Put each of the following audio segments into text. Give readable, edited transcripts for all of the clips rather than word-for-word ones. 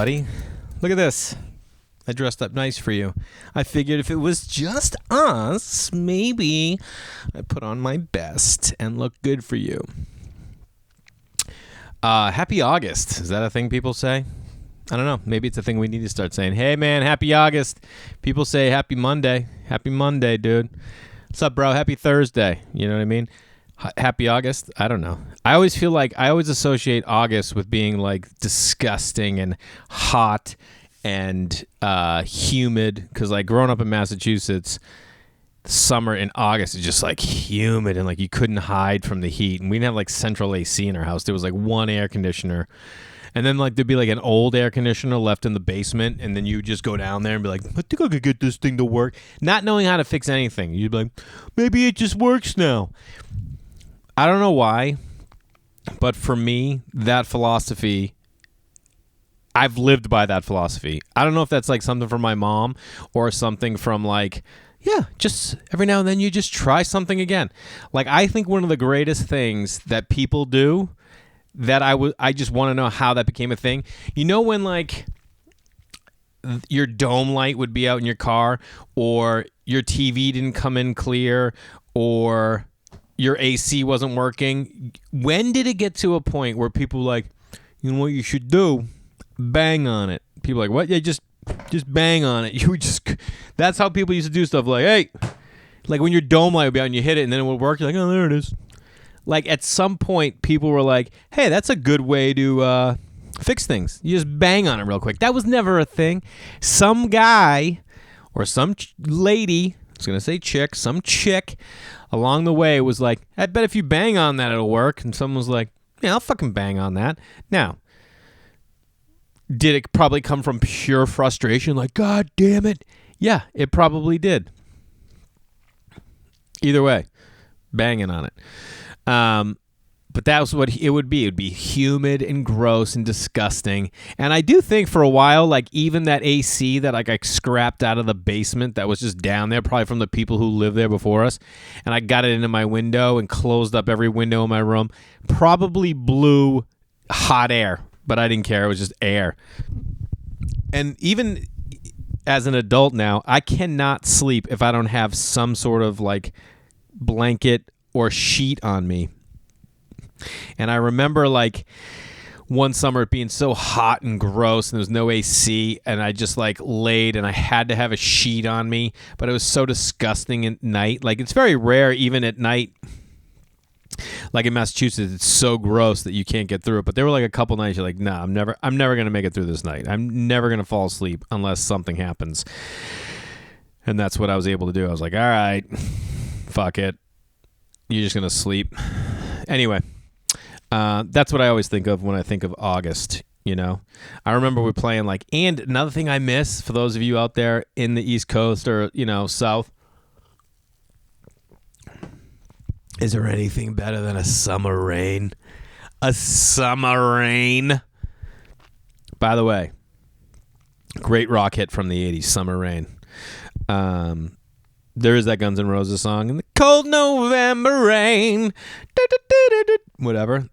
buddy. Look at this. I dressed up nice for you. I figured if it was just us, maybe I'd put on my best and look good for you. Happy August. Is that a thing people say? I don't know. Maybe it's a thing we need to start saying. Hey, man, happy August. People say happy Monday. Happy Monday, dude. What's up, bro? Happy Thursday. You know what I mean? Happy August? I don't know. I always feel like I always associate August with being like disgusting and hot and humid, because like growing up in Massachusetts, summer in August is just like humid and like you couldn't hide from the heat. And we didn't have like central AC in our house. There was like one air conditioner, and then like there'd be like an old air conditioner left in the basement, and then you would just go down there and be like, I think I could get this thing to work, not knowing how to fix anything. You'd be like, maybe it just works now. I don't know why, but for me, that philosophy, I've lived by that philosophy. I don't know if that's like something from my mom or something from like, yeah, just every now and then you just try something again. Like, I think one of the greatest things that people do that I just want to know how that became a thing. You know when like your dome light would be out in your car, or your TV didn't come in clear, or your AC wasn't working? When did it get to a point where people were like, you know what you should do? Bang on it. People are like, what? Yeah, just bang on it. That's how people used to do stuff. Like, hey, like when your dome light would be out and you hit it and then it would work. You're like, oh, there it is. Like at some point, people were like, hey, that's a good way to fix things. You just bang on it real quick. That was never a thing. Some guy or some lady, I was going to say chick, some chick along the way was like, I bet if you bang on that, it'll work. And someone was like, yeah, I'll fucking bang on that. Now, did it probably come from pure frustration? Like, God damn it. Yeah, it probably did. Either way, banging on it. But that was what it would be. It would be humid and gross and disgusting. And I do think for a while, like even that AC that like I scrapped out of the basement that was just down there, probably from the people who lived there before us, and I got it into my window and closed up every window in my room, probably blew hot air. But I didn't care. It was just air. And even as an adult now, I cannot sleep if I don't have some sort of like blanket or sheet on me. And I remember like one summer it being so hot and gross and there was no AC, and I just like laid and I had to have a sheet on me, but it was so disgusting at night. Like it's very rare even at night. Like in Massachusetts, it's so gross that you can't get through it. But there were like a couple nights you're like, nah, I'm never going to make it through this night. I'm never going to fall asleep unless something happens. And that's what I was able to do. I was like, all right, fuck it. You're just going to sleep. Anyway, that's what I always think of when I think of August, you know. I remember we playing like, and another thing I miss for those of you out there in the East Coast or, you know, South, is there anything better than a summer rain? A summer rain. By the way, great rock hit from the 80s, Summer Rain. There is that Guns N' Roses song, in the cold November rain. Whatever.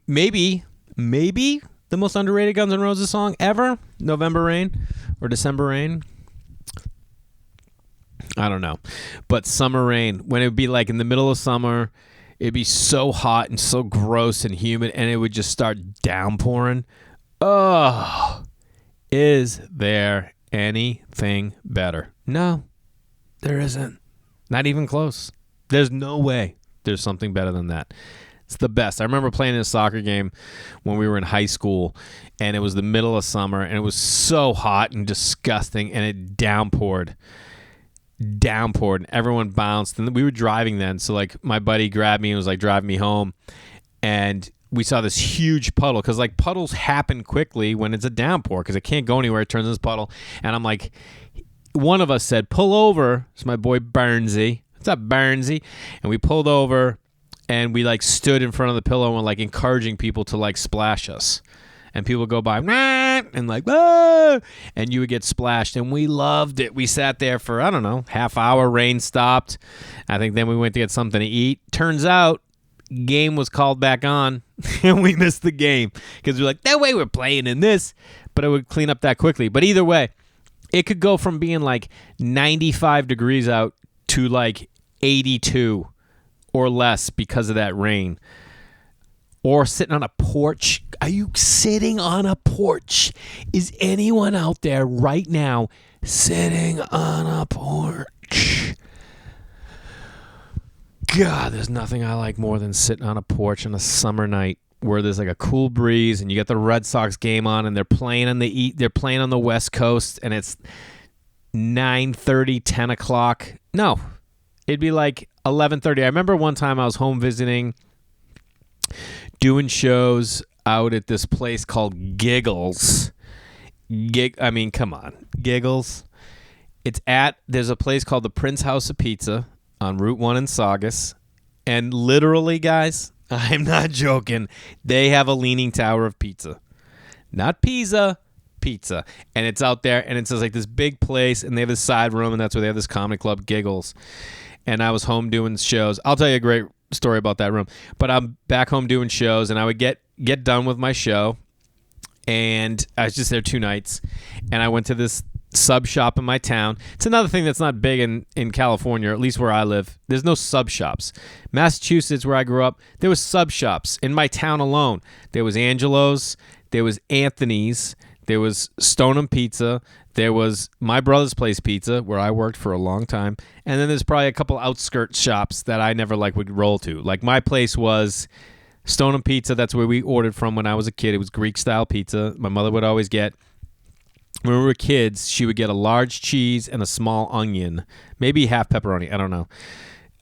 Maybe the most underrated Guns N' Roses song ever, November Rain or December Rain. I don't know. But Summer Rain, when it would be like in the middle of summer, it'd be so hot and so gross and humid, and it would just start downpouring. Oh, is there anything better? No, there isn't. Not even close. There's no way there's something better than that. It's the best. I remember playing in a soccer game when we were in high school, and it was the middle of summer, and it was so hot and disgusting, and it downpoured, and everyone bounced. And we were driving then, so like my buddy grabbed me and was like driving me home, and we saw this huge puddle, because like puddles happen quickly when it's a downpour because it can't go anywhere. It turns into this puddle, and I'm like, one of us said, pull over. It's my boy Burnsy. What's up, Burnsy? And we pulled over, and we like stood in front of the pillow and were like encouraging people to like splash us. And people would go by and like, ah! And you would get splashed. And we loved it. We sat there for, I don't know, half hour. Rain stopped. I think then we went to get something to eat. Turns out, game was called back on, and we missed the game because we're like, that way we're playing in this. but it would clean up that quickly. But either way, it could go from being like 95 degrees out to like 82 or less because of that rain. Or sitting on a porch. Are you sitting on a porch? Is anyone out there right now sitting on a porch? God, there's nothing I like more than sitting on a porch on a summer night where there's like a cool breeze and you get the Red Sox game on and they're playing on the West Coast and it's 9:30, 10 o'clock. No, it'd be like 11:30. I remember one time I was home visiting, doing shows out at this place called Giggles. I mean, come on. Giggles. There's a place called the Prince House of Pizza on Route 1 in Saugus. And literally, guys, I'm not joking, they have a leaning tower of pizza. Not pizza, pizza. And it's out there, and it's just like this big place, and they have this side room, and that's where they have this comedy club, Giggles. And I was home doing shows. I'll tell you a great story about that room. But I'm back home doing shows, and I would get done with my show, and I was just there 2 nights, and I went to this sub shop in my town. It's another thing that's not big in California, or at least where I live. There's no sub shops. Massachusetts, where I grew up, there was sub shops in my town alone. There was Angelo's, there was Anthony's, there was Stoneham Pizza, there was My Brother's Place Pizza, where I worked for a long time, and then there's probably a couple outskirt shops that I never would roll to. Like my place was Stoneham Pizza. That's where we ordered from when I was a kid. It was Greek style pizza. My mother would always get. When we were kids, she would get a large cheese and a small onion, maybe half pepperoni. I don't know.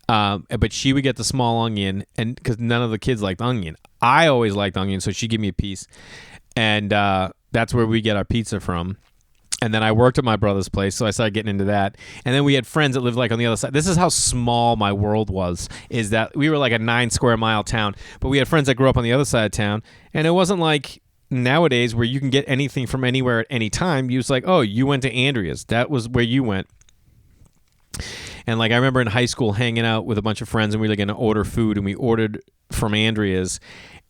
But she would get the small onion, and because none of the kids liked onion. I always liked onion, so she'd give me a piece. And that's where we get our pizza from. And then I worked at my brother's place, so I started getting into that. And then we had friends that lived like on the other side. This is how small my world was, is that we were like a 9 square mile town. But we had friends that grew up on the other side of town. And it wasn't like nowadays where you can get anything from anywhere at any time. You was like, oh, you went to Andrea's. That was where you went. And like I remember in high school hanging out with a bunch of friends, and we were going to order food, and we ordered from Andrea's.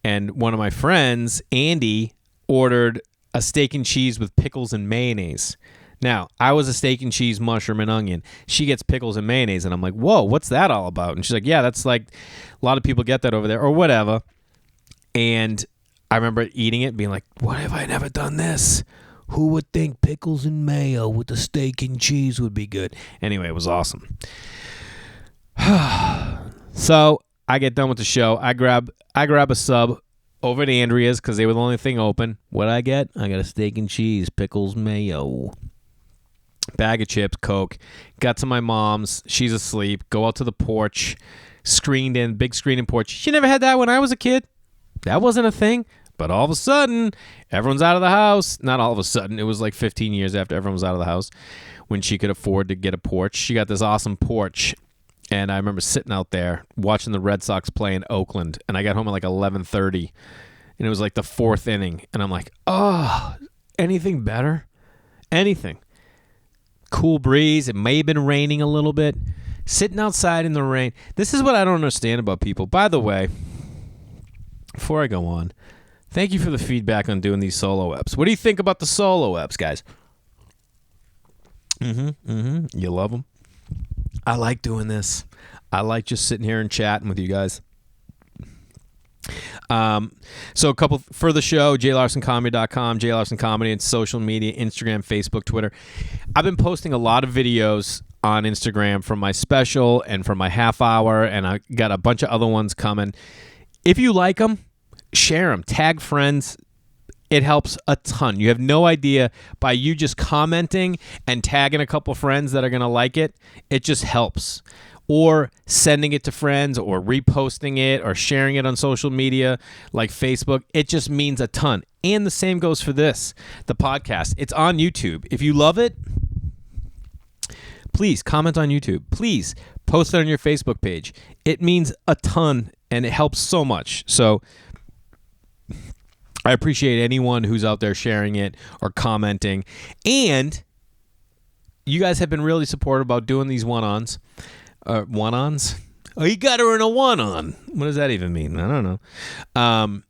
And one of my friends, Andy, ordered a steak and cheese with pickles and mayonnaise. Now, I was a steak and cheese, mushroom, and onion. She gets pickles and mayonnaise, and I'm like, whoa, what's that all about? And she's like, yeah, that's like, a lot of people get that over there, or whatever. And I remember eating it, being like, what have I never done this? Who would think pickles and mayo with the steak and cheese would be good? Anyway, it was awesome. So I get done with the show. I grab a sub over at Andrea's because they were the only thing open. What'd I get? I got a steak and cheese, pickles, mayo, bag of chips, Coke. Got to my mom's. She's asleep. Go out to the porch. Screened in, big screen and porch. She never had that when I was a kid. That wasn't a thing. But all of a sudden, everyone's out of the house. Not all of a sudden. It was like 15 years after everyone was out of the house when she could afford to get a porch. She got this awesome porch. And I remember sitting out there watching the Red Sox play in Oakland. And I got home at like 11:30. And it was like the 4th inning. And I'm like, oh, anything better? Anything. Cool breeze. It may have been raining a little bit. Sitting outside in the rain. This is what I don't understand about people. By the way, before I go on, thank you for the feedback on doing these solo eps. What do you think about the solo eps, guys? You love them? I like doing this. I like just sitting here and chatting with you guys. So a couple for the show, jaylarsоncomedy.com, Jay Larson Comedy, and social media, Instagram, Facebook, Twitter. I've been posting a lot of videos on Instagram from my special and from my half hour, and I got a bunch of other ones coming. If you like them, share them. Tag friends. It helps a ton. You have no idea. By you just commenting and tagging a couple friends that are going to like it, it just helps. Or sending it to friends or reposting it or sharing it on social media like Facebook. It just means a ton. And the same goes for this, the podcast. It's on YouTube. If you love it, please comment on YouTube. Please post it on your Facebook page. It means a ton and it helps so much. So I appreciate anyone who's out there sharing it or commenting. And you guys have been really supportive about doing these one-ons. One-ons? Oh, you got her in a one-on. What does that even mean? I don't know.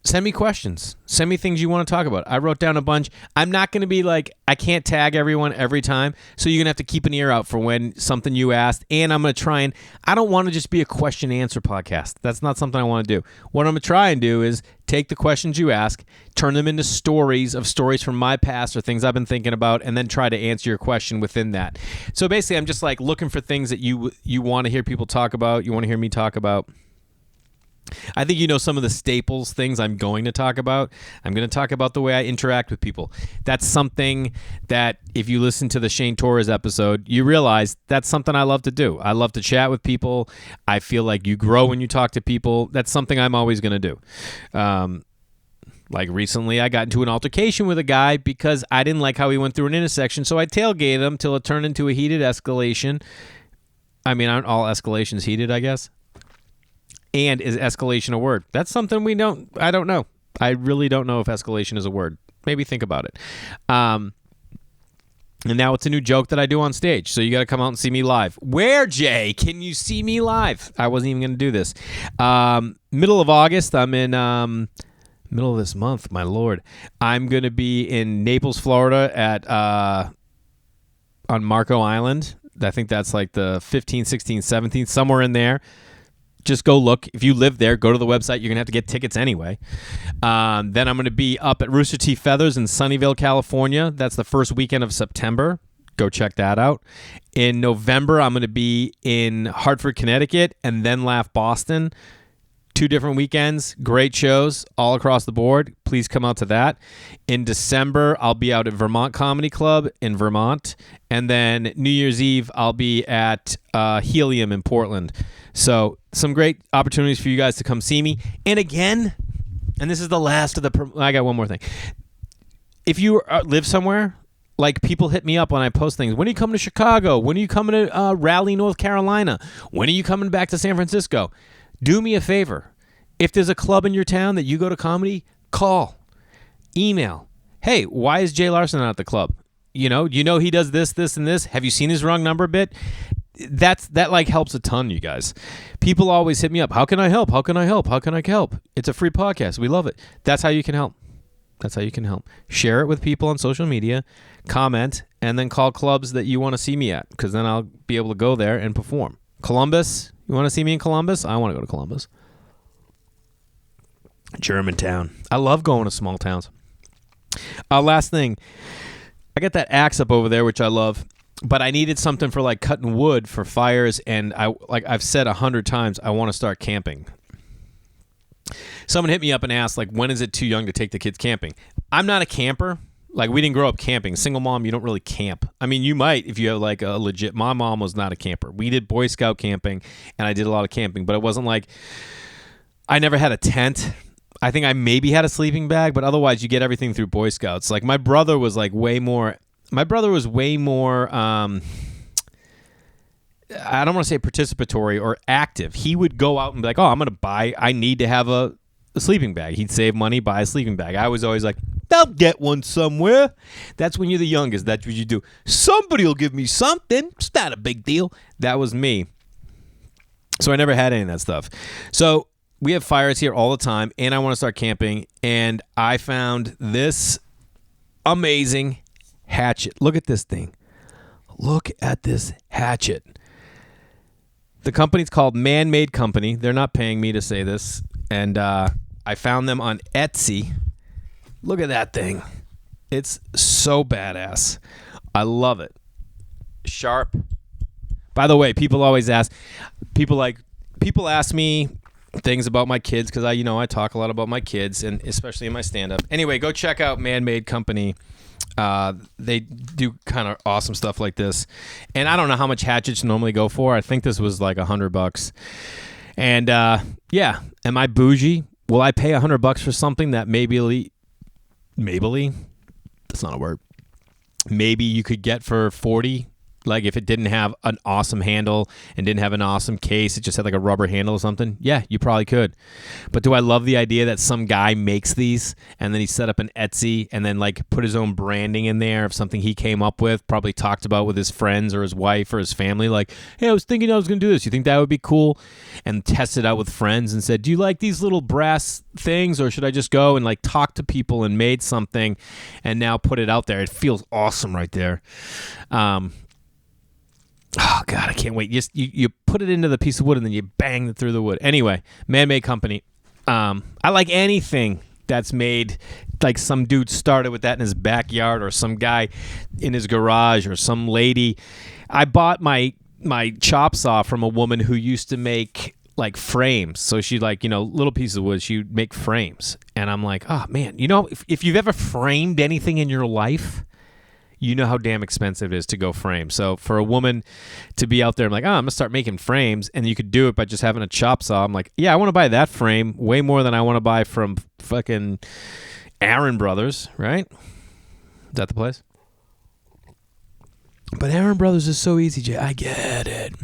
Send me questions. Send me things you want to talk about. I wrote down a bunch. I'm not going to be like, I can't tag everyone every time. So you're going to have to keep an ear out for when something you asked. And I'm going to try and, I don't want to just be a question and answer podcast. That's not something I want to do. What I'm going to try and do is take the questions you ask, turn them into stories from my past or things I've been thinking about, and then try to answer your question within that. So basically, I'm just like looking for things that you want to hear people talk about, you want to hear me talk about. I think you know some of the staples things I'm going to talk about. I'm going to talk about the way I interact with people. That's something that if you listen to the Shane Torres episode, you realize that's something I love to do. I love to chat with people. I feel like you grow when you talk to people. That's something I'm always going to do. Like recently, I got into an altercation with a guy because I didn't like how he went through an intersection, so I tailgated him till it turned into a heated escalation. I mean, aren't all escalations heated, I guess? And is escalation a word? That's something I don't know. I really don't know if escalation is a word. Maybe think about it. And now it's a new joke that I do on stage. So you got to come out and see me live. Where, Jay? Can you see me live? I wasn't even going to do this. Middle of August, I'm in middle of this month, my Lord. I'm going to be in Naples, Florida at on Marco Island. I think that's like the 15th, 16th, 17th, somewhere in there. Just go look. If you live there, go to the website. You're going to have to get tickets anyway. Then I'm going to be up at Rooster Teeth Feathers in Sunnyvale, California. That's the first weekend of September. Go check that out. In November, I'm going to be in Hartford, Connecticut, and then Laugh Boston. 2 different weekends. Great shows all across the board. Please come out to that. In December, I'll be out at Vermont Comedy Club in Vermont. And then New Year's Eve, I'll be at Helium in Portland. So some great opportunities for you guys to come see me. And again, and this is the last of the... I got one more thing. If you live somewhere, like people hit me up when I post things. When are you coming to Chicago? When are you coming to Raleigh, North Carolina? When are you coming back to San Francisco? Do me a favor. If there's a club in your town that you go to comedy, call, email. Hey, why is Jay Larson not at the club? You know he does this, this, and this. Have you seen his wrong number bit? That like helps a ton, you guys. People always hit me up. How can I help? How can I help? How can I help? It's a free podcast. We love it. That's how you can help. That's how you can help. Share it with people on social media, comment, and then call clubs that you want to see me at, because then I'll be able to go there and perform. Columbus, you want to see me in Columbus? I want to go to Columbus. Germantown. I love going to small towns. Last thing. I got that axe up over there, which I love, but I needed something for like cutting wood for fires, and I've said 100 times, I want to start camping. Someone hit me up and asked, like, when is it too young to take the kids camping? I'm not a camper. Like, we didn't grow up camping. Single mom, you don't really camp. I mean, you might if you have like a legit... My mom was not a camper. We did Boy Scout camping, and I did a lot of camping, but it wasn't like... I never had a tent. I think I maybe had a sleeping bag, but otherwise you get everything through Boy Scouts. Like, my brother was like way more... I don't want to say participatory or active. He would go out and be like, I need to have a sleeping bag. He'd save money, buy a sleeping bag. I was always like, I'll get one somewhere. That's when you're the youngest. That's what you do. Somebody will give me something. It's not a big deal. That was me. So I never had any of that stuff. So we have fires here all the time, and I want to start camping, and I found this amazing hatchet. Look at this thing. Look at this hatchet. The company's called Man-Made Company. They're not paying me to say this. And I found them on Etsy. Look at that thing. It's so badass. I love it. Sharp. By the way, people always ask, people ask me things about my kids, because I talk a lot about my kids, and especially in my stand-up. Anyway, go check out Man-Made Company. They do kind of awesome stuff like this. And I don't know how much hatchets normally go for. I think this was like $100. And yeah, am I bougie? Will I pay $100 for something that maybe that's not a word. Maybe you could get for 40, Like if it didn't have an awesome handle and didn't have an awesome case, it just had like a rubber handle or something. Yeah, you probably could. But do I love the idea that some guy makes these and then he set up an Etsy and then like put his own branding in there of something he came up with, probably talked about with his friends or his wife or his family, like, hey, I was thinking I was going to do this. You think that would be cool? And test it out with friends and said, do you like these little brass things, or should I just go and like talk to people and made something and now put it out there? It feels awesome right there. Oh, God, I can't wait. You put it into the piece of wood and then you bang it through the wood. Anyway, Man-Made Company. I like anything that's made, like some dude started with that in his backyard or some guy in his garage or some lady. I bought my chop saw from a woman who used to make like frames. So she like, little pieces of wood, she'd make frames. And I'm like, oh, man, if you've ever framed anything in your life, you know how damn expensive it is to go frame. So for a woman to be out there, I'm like, I'm going to start making frames, and you could do it by just having a chop saw. I'm like, yeah, I want to buy that frame way more than I want to buy from fucking Aaron Brothers, right? Is that the place? But Aaron Brothers is so easy, Jay. I get it.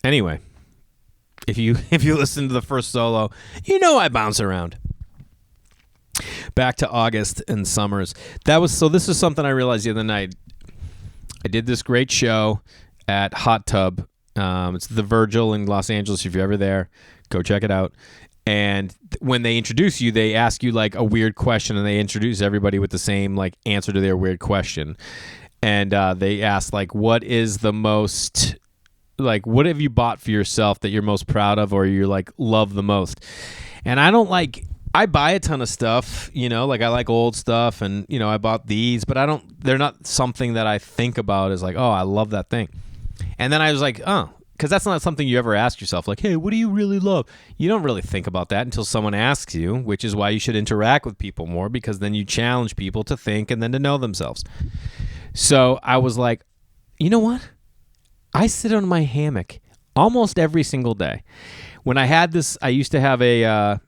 Anyway, if you listen to the first solo, I bounce around. Back to August and summers. This is something I realized the other night. I did this great show at Hot Tub. It's the Virgil in Los Angeles. If you're ever there, go check it out. And when they introduce you, they ask you like a weird question, and they introduce everybody with the same like answer to their weird question. And they ask like, what is the most, like, what have you bought for yourself that you're most proud of or you like love the most? And I buy a ton of stuff, like I like old stuff and, I bought these, but they're not something that I think about as like, oh, I love that thing. And then I was like, oh, because that's not something you ever ask yourself. Like, hey, what do you really love? You don't really think about that until someone asks you, which is why you should interact with people more, because then you challenge people to think and then to know themselves. So I was like, you know what? I sit on my hammock almost every single day. When I had this, I used to have a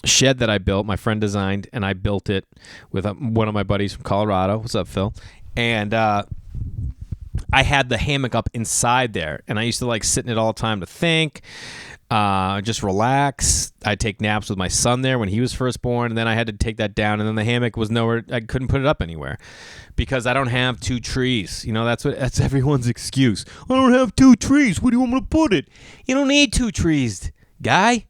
shed that I built, my friend designed, and I built it with one of my buddies from Colorado. What's up, Phil? And I had the hammock up inside there, and I used to like sit in it all the time to think, just relax. I'd take naps with my son there when he was first born, and then I had to take that down, and then the hammock was nowhere. I couldn't put it up anywhere because I don't have 2 trees. That's everyone's excuse. I don't have 2 trees. Where do you want me to put it? You don't need 2 trees, guy.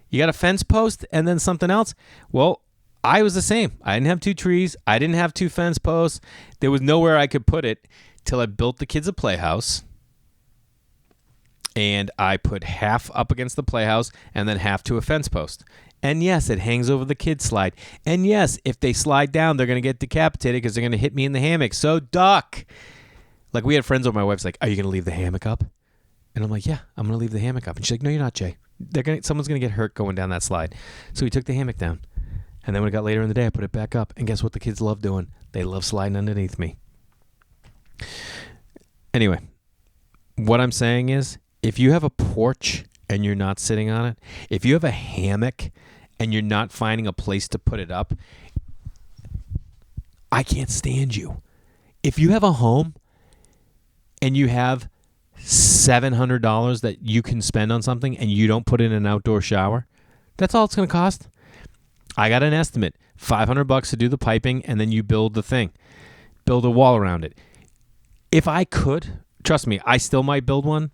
You got a fence post and then something else? Well, I was the same. I didn't have 2 trees. I didn't have 2 fence posts. There was nowhere I could put it till I built the kids a playhouse. And I put half up against the playhouse and then half to a fence post. And yes, it hangs over the kids' slide. And yes, if they slide down, they're going to get decapitated because they're going to hit me in the hammock. So duck. Like we had friends over, my wife's like, are you going to leave the hammock up? And I'm like, yeah, I'm going to leave the hammock up. And she's like, no, you're not, Jay. Someone's going to get hurt going down that slide. So we took the hammock down. And then when it got later in the day, I put it back up. And guess what the kids love doing? They love sliding underneath me. Anyway, what I'm saying is, if you have a porch and you're not sitting on it, if you have a hammock and you're not finding a place to put it up, I can't stand you. If you have a home and you have $700 that you can spend on something and you don't put in an outdoor shower, that's all it's going to cost. I got an estimate, $500 to do the piping, and then you build the thing. Build a wall around it. If I could, trust me, I still might build one.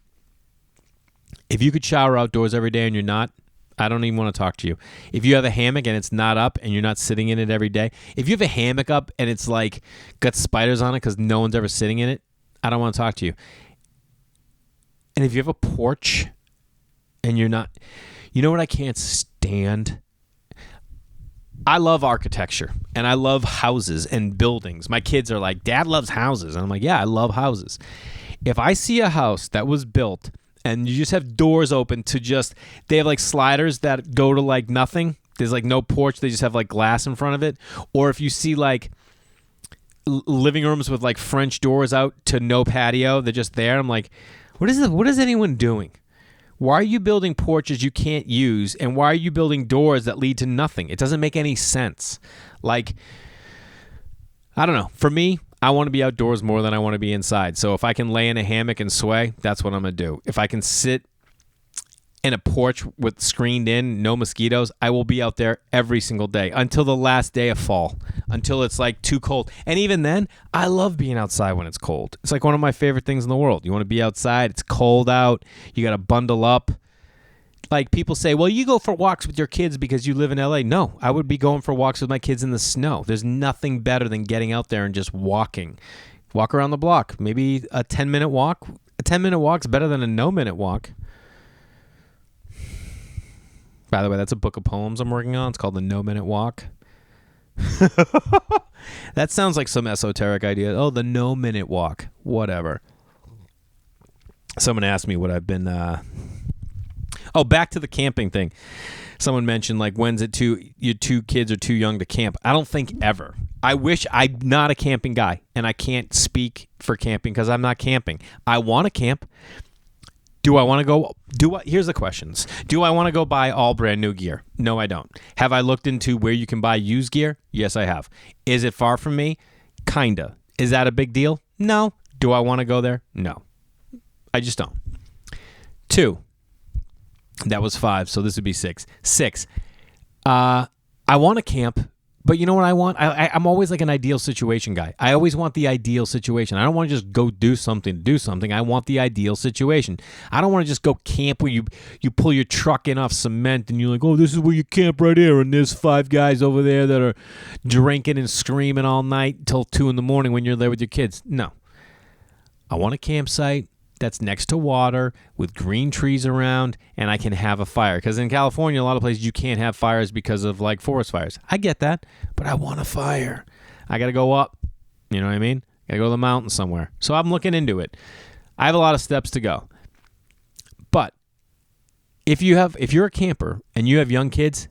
If you could shower outdoors every day and you're not, I don't even want to talk to you. If you have a hammock and it's not up and you're not sitting in it every day, if you have a hammock up and it's like got spiders on it because no one's ever sitting in it, I don't want to talk to you. And if you have a porch and you're not, you know what I can't stand? I love architecture and I love houses and buildings. My kids are like, Dad loves houses. And I'm like, yeah, I love houses. If I see a house that was built and you just have doors open to they have like sliders that go to like nothing. There's like no porch. They just have like glass in front of it. Or if you see like living rooms with like French doors out to no patio, they're just there. I'm like, what is anyone doing? Why are you building porches you can't use? And why are you building doors that lead to nothing? It doesn't make any sense. Like, I don't know. For me, I want to be outdoors more than I want to be inside. So if I can lay in a hammock and sway, that's what I'm going to do. If I can sit in a porch with screened in, no mosquitoes, I will be out there every single day until the last day of fall, until it's like too cold. And even then, I love being outside when it's cold. It's like one of my favorite things in the world. You want to be outside, it's cold out, you got to bundle up. Like people say, well, you go for walks with your kids because you live in LA. No, I would be going for walks with my kids in the snow. There's nothing better than getting out there and just walking. Walk around the block. Maybe a 10-minute walk. A 10-minute walk's better than a no-minute walk. By the way, that's a book of poems I'm working on. It's called The No-Minute Walk. That sounds like some esoteric idea. Oh, the no-minute walk. Whatever. Someone asked me what I've been... Oh, back to the camping thing. Someone mentioned, like, when's it your two kids are too young to camp? I don't think ever. I wish I'm not a camping guy, and I can't speak for camping because I'm not camping. I want to camp. Do I want to go? Here's the questions. Do I want to go buy all brand new gear? No, I don't. Have I looked into where you can buy used gear? Yes, I have. Is it far from me? Kinda. Is that a big deal? No. Do I want to go there? No. I just don't. 2. That was 5, so this would be 6. 6. I want to camp, but you know what I want? I'm always like an ideal situation guy. I always want the ideal situation. I don't want to just go do something to do something. I want the ideal situation. I don't want to just go camp where you pull your truck in off cement and you're like, oh, this is where you camp right here, and there's 5 guys over there that are drinking and screaming all night until 2 in the morning when you're there with your kids. No. I want a campsite that's next to water with green trees around, and I can have a fire. Because in California, a lot of places you can't have fires because of like forest fires. I get that, but I want a fire. I got to go up. You know what I mean? Got to go to the mountain somewhere. So I'm looking into it. I have a lot of steps to go. But if you're a camper and you have young kids,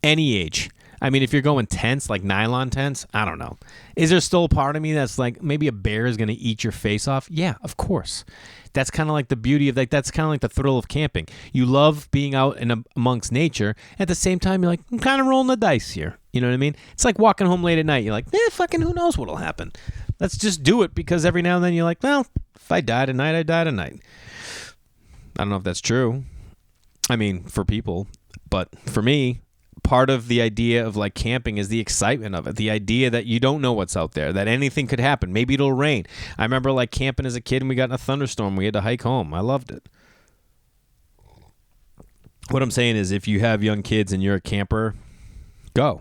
any age, I mean, if you're going tents, like nylon tents, I don't know. Is there still a part of me that's like, maybe a bear is going to eat your face off? Yeah, of course. That's kind of like the beauty of, like, that's kind of like the thrill of camping. You love being out amongst nature. At the same time, you're like, I'm kind of rolling the dice here. You know what I mean? It's like walking home late at night. You're like, fucking who knows what'll happen. Let's just do it, because every now and then you're like, well, if I die tonight, I die tonight. I don't know if that's true. I mean, for people. But for me, part of the idea of like camping is the excitement of it. The idea that you don't know what's out there, that anything could happen. Maybe it'll rain. I remember like camping as a kid and we got in a thunderstorm. We had to hike home. I loved it. What I'm saying is, if you have young kids and you're a camper, go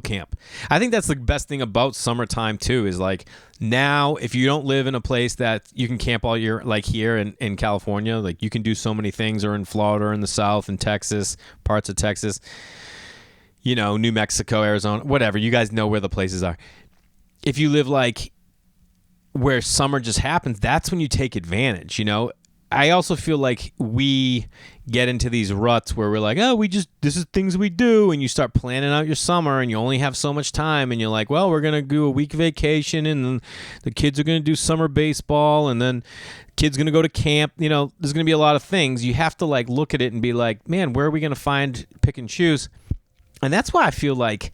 camp. I think that's the best thing about summertime too, is like, now if you don't live in a place that you can camp all year, like here in California, like you can do so many things, or in Florida or in the South, in Texas, parts of Texas, you know, New Mexico, Arizona, whatever, you guys know where the places are. If you live like where summer just happens, that's when you take advantage, you know. I also feel like we get into these ruts where we're like, oh, this is things we do, and you start planning out your summer and you only have so much time, and you're like, well, we're going to do a week vacation, and then the kids are going to do summer baseball, and then kids going to go to camp. You know, there's going to be a lot of things. You have to like look at it and be like, man, where are we going to pick and choose? And that's why I feel like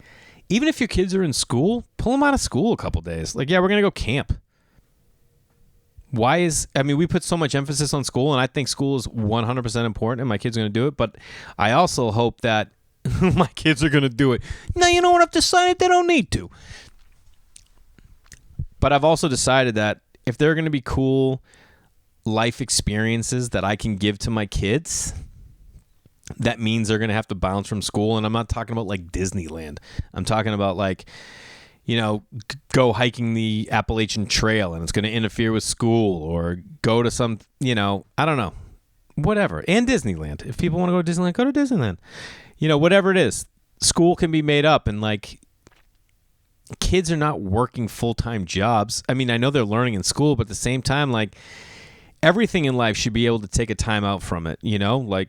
even if your kids are in school, pull them out of school a couple days. Like, yeah, we're going to go camp. We put so much emphasis on school, and I think school is 100% important, and my kids are going to do it, but I also hope that my kids are going to do it. Now, you know what? I've decided they don't need to. But I've also decided that if there are going to be cool life experiences that I can give to my kids, that means they're going to have to bounce from school, and I'm not talking about like Disneyland. I'm talking about like, you know, go hiking the Appalachian Trail and it's going to interfere with school, or go to some, you know, I don't know, whatever. And Disneyland. If people want to go to Disneyland, go to Disneyland. You know, whatever it is, school can be made up, and like, kids are not working full-time jobs. I mean, I know they're learning in school, but at the same time, like, everything in life should be able to take a time out from it, you know, like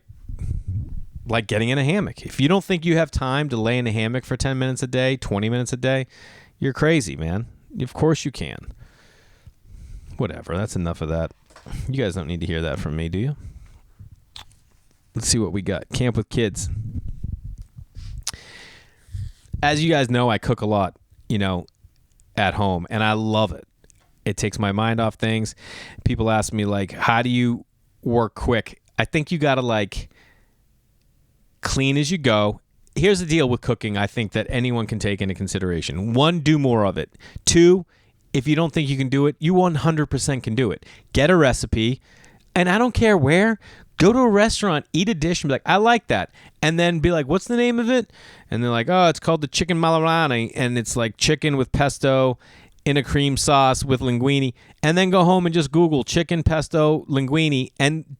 getting in a hammock. If you don't think you have time to lay in a hammock for 10 minutes a day, 20 minutes a day, you're crazy, man. Of course you can. Whatever. That's enough of that. You guys don't need to hear that from me, do you? Let's see what we got. Camp with kids. As you guys know, I cook a lot. You know, at home, and I love it. It takes my mind off things. People ask me, like, how do you work quick? I think you got to, like, clean as you go. Here's the deal with cooking I think that anyone can take into consideration. 1, do more of it. 2, if you don't think you can do it, you 100% can do it. Get a recipe, and I don't care where. Go to a restaurant, eat a dish, and be like, I like that. And then be like, what's the name of it? And they're like, oh, it's called the chicken malarani, and it's like chicken with pesto in a cream sauce with linguine. And then go home and just Google chicken, pesto, linguine, and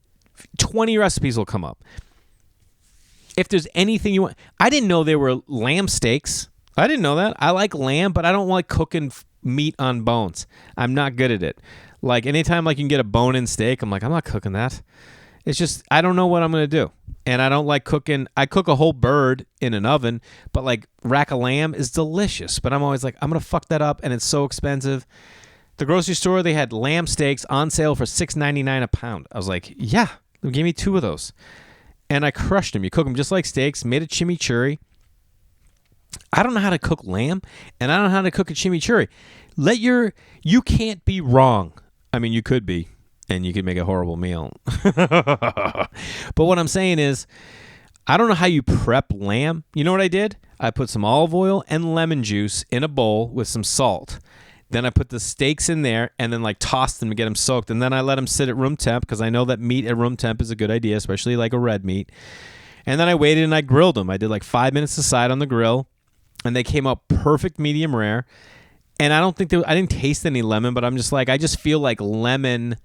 20 recipes will come up. If there's anything you want. I didn't know there were lamb steaks. I didn't know that. I like lamb, but I don't like cooking meat on bones. I'm not good at it. Like, anytime like you can get a bone-in steak, I'm like, I'm not cooking that. It's just, I don't know what I'm going to do. And I don't like cooking. I cook a whole bird in an oven, but like rack of lamb is delicious. But I'm always like, I'm going to fuck that up, and it's so expensive. The grocery store, they had lamb steaks on sale for $6.99 a pound. I was like, yeah, give me 2 of those. And I crushed them. You cook them just like steaks, made a chimichurri. I don't know how to cook lamb, and I don't know how to cook a chimichurri. You can't be wrong. I mean, you could be, and you could make a horrible meal. But what I'm saying is, I don't know how you prep lamb. You know what I did? I put some olive oil and lemon juice in a bowl with some salt. Then I put the steaks in there and then like tossed them to get them soaked. And then I let them sit at room temp because I know that meat at room temp is a good idea, especially like a red meat. And then I waited and I grilled them. I did like 5 minutes aside on the grill, and they came out perfect medium rare. And I don't think I didn't taste any lemon, but I'm just like, I just feel like lemon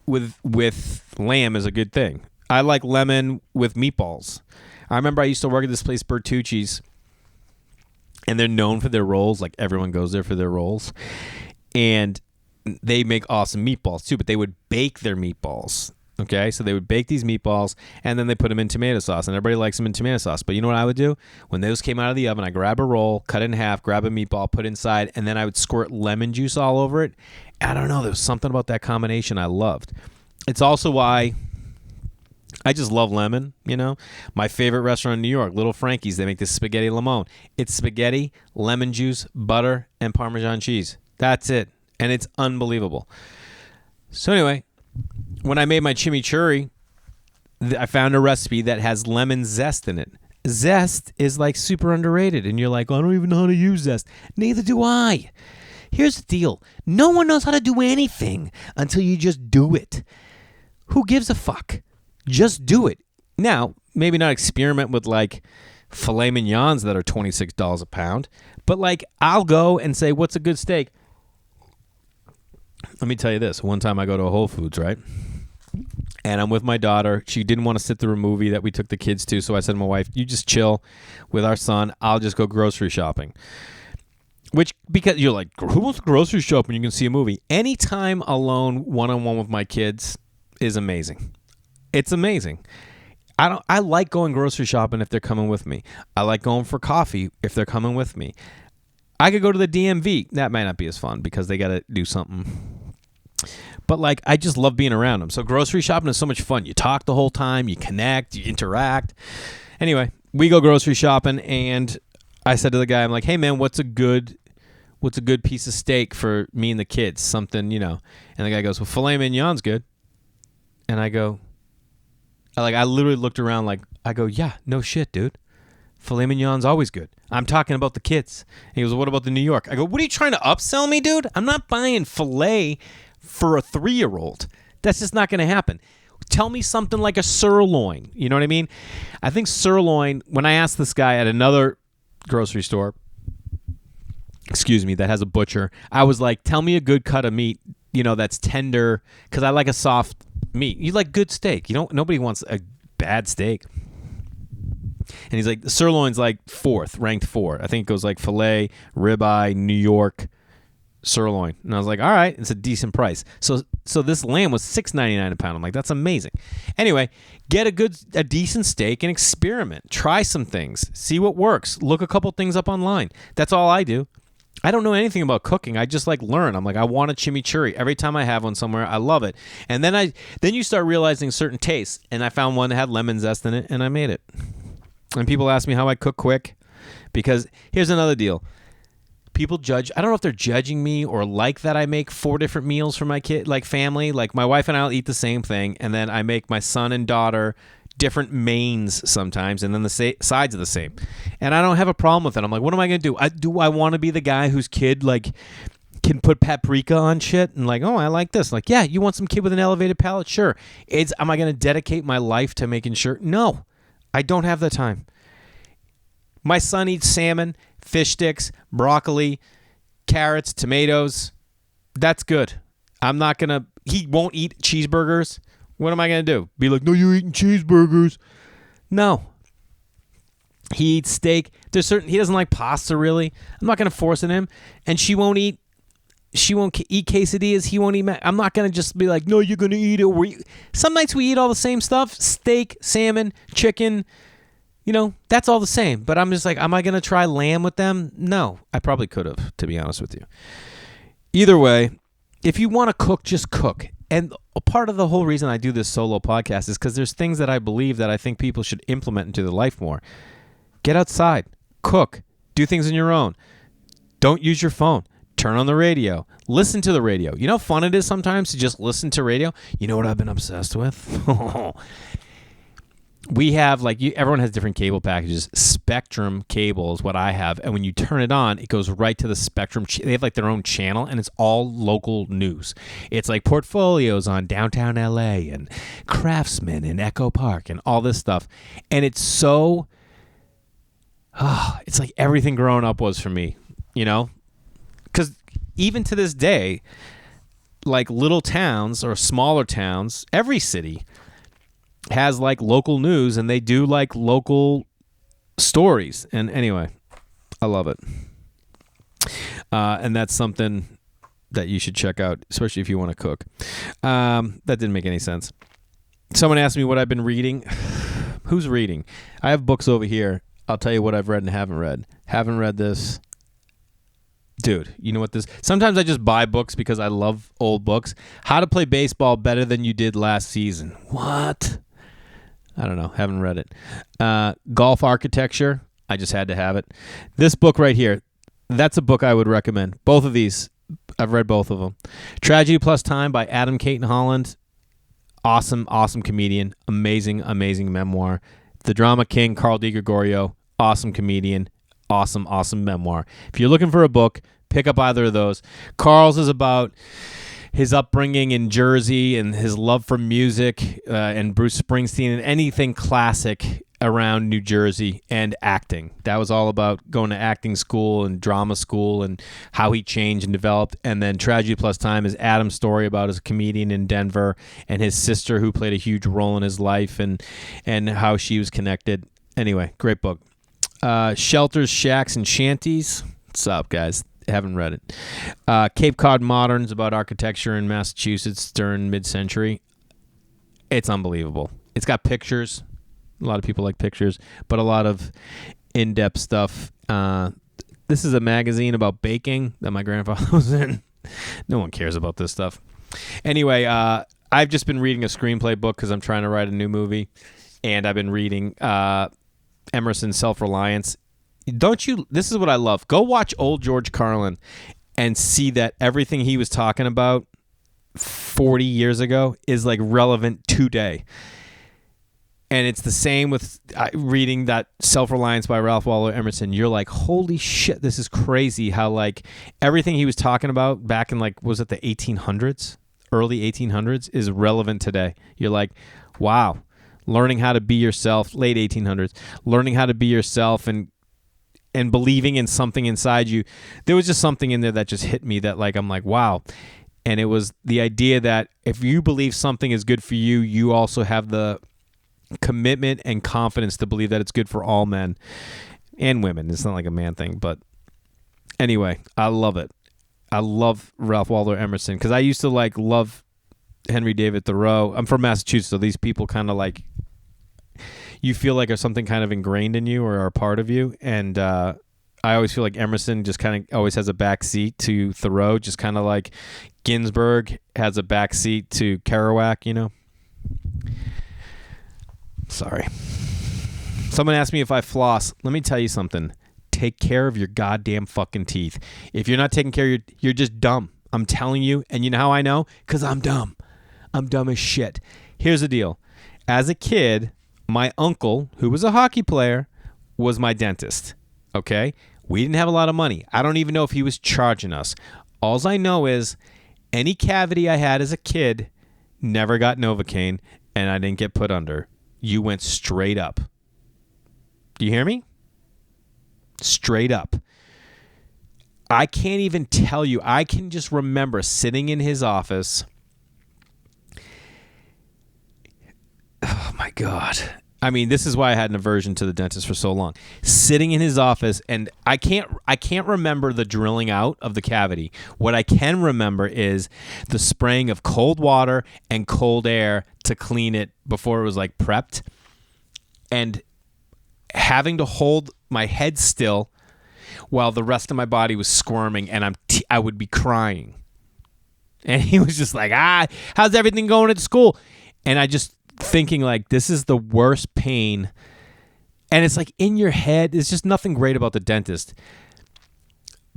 with lamb is a good thing. I like lemon with meatballs. I remember I used to work at this place, Bertucci's, and they're known for their rolls. Like, everyone goes there for their rolls. And they make awesome meatballs, too. But they would bake their meatballs. Okay? So they would bake these meatballs, and then they put them in tomato sauce. And everybody likes them in tomato sauce. But you know what I would do? When those came out of the oven, I grab a roll, cut it in half, grab a meatball, put it inside, and then I would squirt lemon juice all over it. I don't know. There was something about that combination I loved. It's also why I just love lemon, you know. My favorite restaurant in New York, Little Frankie's, they make this spaghetti limone. It's spaghetti, lemon juice, butter, and Parmesan cheese. That's it. And it's unbelievable. So anyway, when I made my chimichurri, I found a recipe that has lemon zest in it. Zest is like super underrated. And you're like, I don't even know how to use zest. Neither do I. Here's the deal. No one knows how to do anything until you just do it. Who gives a fuck? Just do it. Now, maybe not experiment with like filet mignons that are $26 a pound, but like I'll go and say, what's a good steak? Let me tell you this. One time I go to a Whole Foods, right? And I'm with my daughter. She didn't want to sit through a movie that we took the kids to, so I said to my wife, you just chill with our son. I'll just go grocery shopping. Which, because you're like, who wants to grocery shop when you can see a movie? Anytime alone, one-on-one with my kids is amazing. It's amazing. I like going grocery shopping if they're coming with me. I like going for coffee if they're coming with me. I could go to the DMV. That might not be as fun because they got to do something. But like, I just love being around them. So grocery shopping is so much fun. You talk the whole time. You connect. You interact. Anyway, we go grocery shopping, and I said to the guy, I'm like, hey man, what's a good piece of steak for me and the kids? Something, you know. And the guy goes, well, filet mignon's good. And I go, I literally looked around like, I go, yeah, no shit, dude. Filet mignon's always good. I'm talking about the kids. And he goes, what about the New York? I go, what are you trying to upsell me, dude? I'm not buying filet for a 3-year-old. That's just not going to happen. Tell me something like a sirloin. You know what I mean? I think sirloin, when I asked this guy at another grocery store, that has a butcher, I was like, tell me a good cut of meat, you know, that's tender, because I like a soft meat. You like good steak. Nobody wants a bad steak. And he's like, the sirloin's like ranked 4. I think it goes like filet, ribeye, New York, sirloin. And I was like, all right, it's a decent price. So this lamb was $6.99 a pound. I'm like, that's amazing. Anyway, get a decent steak and experiment. Try some things. See what works. Look a couple things up online. That's all I do. I don't know anything about cooking. I just like learn. I'm like, I want a chimichurri. Every time I have one somewhere, I love it. And then you start realizing certain tastes. And I found one that had lemon zest in it, and I made it. And people ask me how I cook quick, because here's another deal. people judge. I don't know if they're judging me or like that I make 4 different meals for my kid, like family. Like my wife and I will eat the same thing, and then I make my son and daughter different mains sometimes, and then the sides are the same. And I don't have a problem with it. I'm like, what am I going to do? Do I want to be the guy whose kid like can put paprika on shit and like, oh, I like this. Like, yeah, you want some kid with an elevated palate? Sure. Am I going to dedicate my life to making sure? No, I don't have the time. My son eats salmon, fish sticks, broccoli, carrots, tomatoes. That's good. He won't eat cheeseburgers. What am I going to do? Be like, no, you're eating cheeseburgers. No. He eats steak. He doesn't like pasta really. I'm not going to force it on him. And she won't eat quesadillas. He won't eat. I'm not going to just be like, no, you're going to eat it. Some nights we eat all the same stuff. Steak, salmon, chicken. That's all the same. But I'm just like, am I going to try lamb with them? No. I probably could have, to be honest with you. Either way, if you want to cook, just cook. And a part of the whole reason I do this solo podcast is because there's things that I believe that I think people should implement into their life more. Get outside. Cook. Do things on your own. Don't use your phone. Turn on the radio. Listen to the radio. You know how fun it is sometimes to just listen to radio? You know what I've been obsessed with? We have, everyone has different cable packages. Spectrum cable is what I have. And when you turn it on, it goes right to the Spectrum. They have, their own channel, and it's all local news. It's like portfolios on downtown LA and Craftsman and Echo Park and all this stuff. And it's so... it's like everything growing up was for me, Because even to this day, little towns or smaller towns, every city has local news, and they do local stories. And anyway, I love it. And that's something that you should check out, especially if you want to cook. That didn't make any sense. Someone asked me what I've been reading. Who's reading? I have books over here. I'll tell you what I've read and haven't read. Haven't read this. Dude, you know what this... Sometimes I just buy books because I love old books. How to Play Baseball Better Than You Did Last Season. What? I don't know. Haven't read it. Golf Architecture. I just had to have it. This book right here. That's a book I would recommend. Both of these. I've read both of them. Tragedy Plus Time by Adam Caton Holland. Awesome, awesome comedian. Amazing, amazing memoir. The Drama King, Carl DiGregorio. Awesome comedian. Awesome, awesome memoir. If you're looking for a book, pick up either of those. Carl's is about his upbringing in Jersey and his love for music and Bruce Springsteen and anything classic around New Jersey and acting. That was all about going to acting school and drama school and how he changed and developed. And then Tragedy Plus Time is Adam's story about his comedian in Denver and his sister who played a huge role in his life and how she was connected. Anyway, great book. Shelters, Shacks, and Shanties. What's up, guys? Haven't read it. Cape Cod Moderns about architecture in Massachusetts during mid-century. It's unbelievable. It's got pictures. A lot of people like pictures, but a lot of in-depth stuff. This is a magazine about baking that my grandfather was in. No one cares about this stuff. Anyway, I've just been reading a screenplay book because I'm trying to write a new movie, and I've been reading Emerson's Self-Reliance. This is what I love. Go watch old George Carlin and see that everything he was talking about 40 years ago is relevant today. And it's the same with reading that Self-Reliance by Ralph Waldo Emerson. You're like, holy shit, this is crazy how everything he was talking about back in was it the 1800s, early 1800s is relevant today. You're like, wow, learning how to be yourself, late 1800s, learning how to be yourself and believing in something inside you. There was just something in there that just hit me that I'm like, wow. And it was the idea that if you believe something is good for you, you also have the commitment and confidence to believe that it's good for all men and women. It's not like a man thing, but anyway, I love it. I love Ralph Waldo Emerson because I used to love Henry David Thoreau. I'm from Massachusetts, so these people kind of you feel like there's something kind of ingrained in you or are a part of you. And I always feel like Emerson just kind of always has a back seat to Thoreau, just kind of like Ginsberg has a back seat to Kerouac, Sorry. Someone asked me if I floss. Let me tell you something. take care of your goddamn fucking teeth. If you're not taking care of you're just dumb. I'm telling you. And you know how I know? Because I'm dumb. I'm dumb as shit. Here's the deal. As a kid, my uncle, who was a hockey player, was my dentist. Okay? We didn't have a lot of money. I don't even know if he was charging us. All I know is any cavity I had as a kid never got Novocaine, and I didn't get put under. You went straight up. Do you hear me? Straight up. I can't even tell you. I can just remember sitting in his office. Oh, my God. I mean, this is why I had an aversion to the dentist for so long. Sitting in his office, and I can't remember the drilling out of the cavity. What I can remember is the spraying of cold water and cold air to clean it before it was like prepped, and having to hold my head still while the rest of my body was squirming, and I would be crying. And he was just like, how's everything going at school? And I just thinking like, this is the worst pain. And it's like in your head, there's just nothing great about the dentist.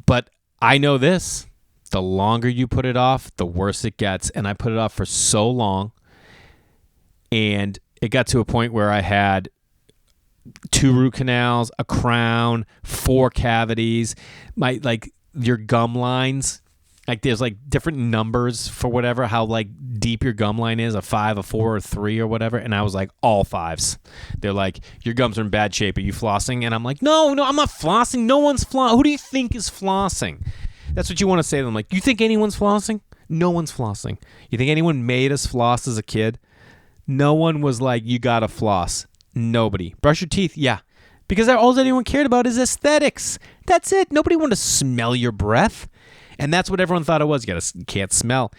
But I know this, the longer you put it off, the worse it gets. And I put it off for so long. And it got to a point where I had 2 root canals, a crown, 4 cavities, your gum lines. Like there's like different numbers for whatever, how like deep your gum line is, a 5, a 4, or 3 or whatever. And I was like, all 5s. They're like, your gums are in bad shape. Are you flossing? And I'm like, no, I'm not flossing. No one's flossing. Who do you think is flossing? That's what you want to say to them. Like, you think anyone's flossing? No one's flossing. You think anyone made us floss as a kid? No one was like, you got to floss. Nobody. Brush your teeth? Yeah. Because all anyone cared about is aesthetics. That's it. Nobody wanted to smell your breath. And that's what everyone thought it was. You can't smell.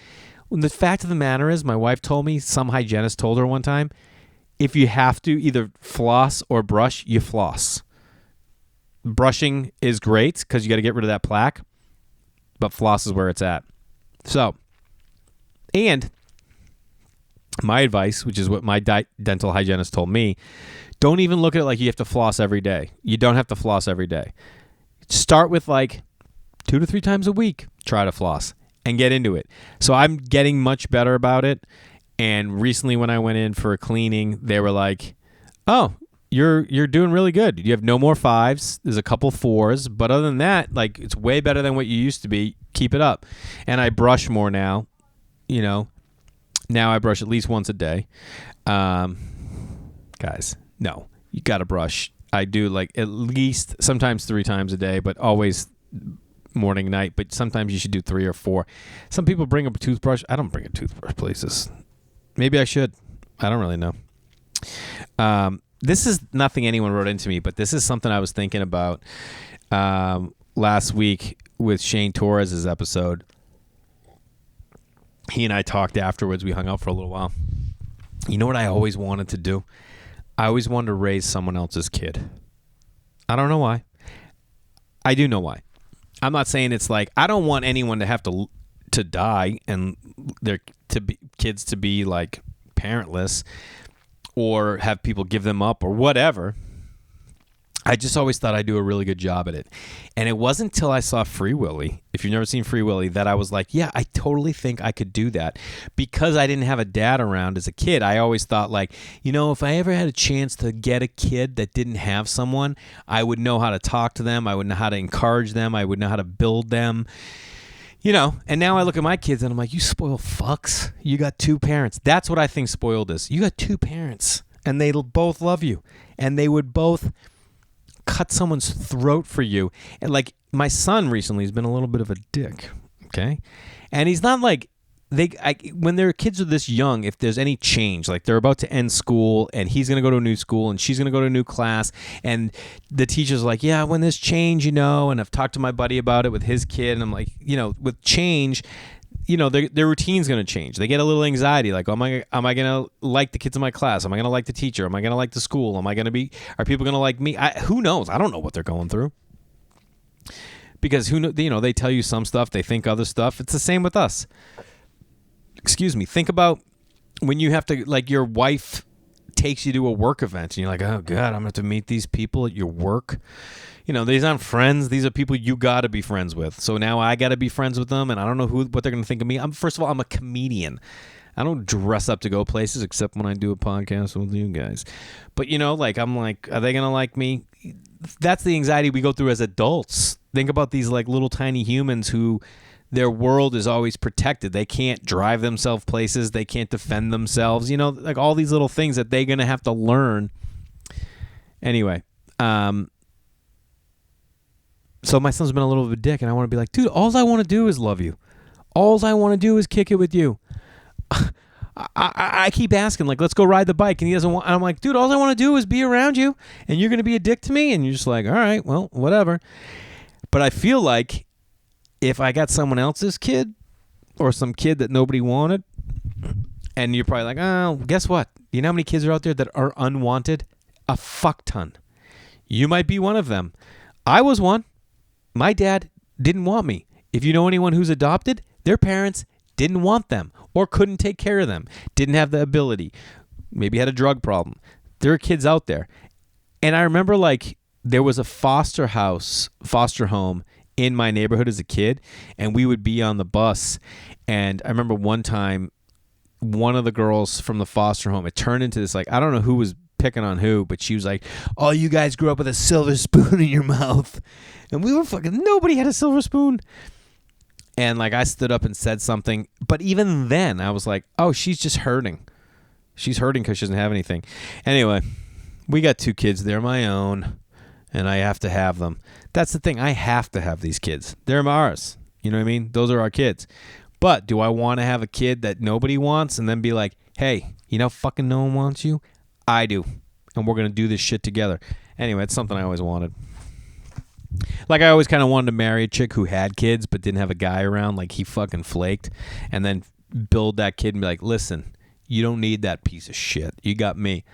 When the fact of the matter is, my wife told me, some hygienist told her one time, if you have to either floss or brush, you floss. Brushing is great because you got to get rid of that plaque, but floss is where it's at. So, and my advice, which is what my dental hygienist told me, don't even look at it like you have to floss every day. You don't have to floss every day. Start with like 2 to 3 times a week, try to floss and get into it. So I'm getting much better about it. And recently when I went in for a cleaning, they were like, oh, you're doing really good. You have no more 5s. There's a couple 4s. But other than that, like it's way better than what you used to be. Keep it up. And I brush more now. You know, now I brush at least once a day. Guys, no, you got to brush. I do like at least sometimes 3 times a day, but always morning, night, but sometimes you should do 3 or 4. Some people bring a toothbrush. I don't bring a toothbrush places. Maybe I should. I don't really know. This is nothing anyone wrote into me, but this is something I was thinking about last week with Shane Torres's episode. He and I talked afterwards. We hung out for a little while. You know what I always wanted to do? I always wanted to raise someone else's kid. I don't know why. I do know why. I'm not saying it's like I don't want anyone to have to die and kids to be like parentless or have people give them up or whatever. I just always thought I'd do a really good job at it. And it wasn't until I saw Free Willy, if you've never seen Free Willy, that I was like, yeah, I totally think I could do that. Because I didn't have a dad around as a kid, I always thought like, you know, if I ever had a chance to get a kid that didn't have someone, I would know how to talk to them. I would know how to encourage them. I would know how to build them. You know, and now I look at my kids and I'm like, you spoiled fucks. You got 2 parents. That's what I think spoiled is. You got 2 parents and they'll both love you and they would both cut someone's throat for you. And like my son recently has been a little bit of a dick. Okay. And he's not like when their kids are this young, if there's any change, like they're about to end school and he's going to go to a new school and she's going to go to a new class. And the teacher's like, yeah, when there's change, you know, and I've talked to my buddy about it with his kid. And I'm like, you know, with change, you know, their routine's going to change. They get a little anxiety. Like, am I going to like the kids in my class? Am I going to like the teacher? Am I going to like the school? Are people going to like me? Who knows? I don't know what they're going through. Because they tell you some stuff, they think other stuff. It's the same with us. Excuse me. Think about when you have to, like, your wife takes you to a work event and you're like, oh God, I'm going to have to meet these people at your work. You know, these aren't friends. These are people you got to be friends with. So now I got to be friends with them, and I don't know what they're going to think of me. First of all, I'm a comedian. I don't dress up to go places except when I do a podcast with you guys. But, you know, like, I'm like, are they going to like me? That's the anxiety we go through as adults. Think about these, like, little tiny humans who their world is always protected. They can't drive themselves places. They can't defend themselves. You know, like all these little things that they're going to have to learn. Anyway, so my son's been a little bit of a dick, and I want to be like, dude, all I want to do is love you. All I want to do is kick it with you. I keep asking, like, let's go ride the bike, and he doesn't want. And I'm like, dude, all I want to do is be around you, and you're going to be a dick to me, and you're just like, all right, well, whatever. But I feel like if I got someone else's kid or some kid that nobody wanted, and you're probably like, oh, guess what? You know how many kids are out there that are unwanted? A fuck ton. You might be one of them. I was one. My dad didn't want me. If you know anyone who's adopted, their parents didn't want them or couldn't take care of them, didn't have the ability, maybe had a drug problem. There are kids out there. And I remember, like, there was a foster home in my neighborhood as a kid, and we would be on the bus. And I remember one time, one of the girls from the foster home, it turned into this, like, I don't know who was picking on who, but she was like, oh, you guys grew up with a silver spoon in your mouth. And we were nobody had a silver spoon. And, like, I stood up and said something. But even then, I was like, oh, she's just hurting. She's hurting because she doesn't have anything. Anyway, we got 2 kids. They're my own, and I have to have them. That's the thing. I have to have these kids. They're ours. You know what I mean? Those are our kids. But do I want to have a kid that nobody wants and then be like, hey, you know fucking no one wants you? I do. And we're going to do this shit together. Anyway, it's something I always wanted. Like, I always kind of wanted to marry a chick who had kids but didn't have a guy around. Like, he fucking flaked. And then build that kid and be like, listen, you don't need that piece of shit. You got me.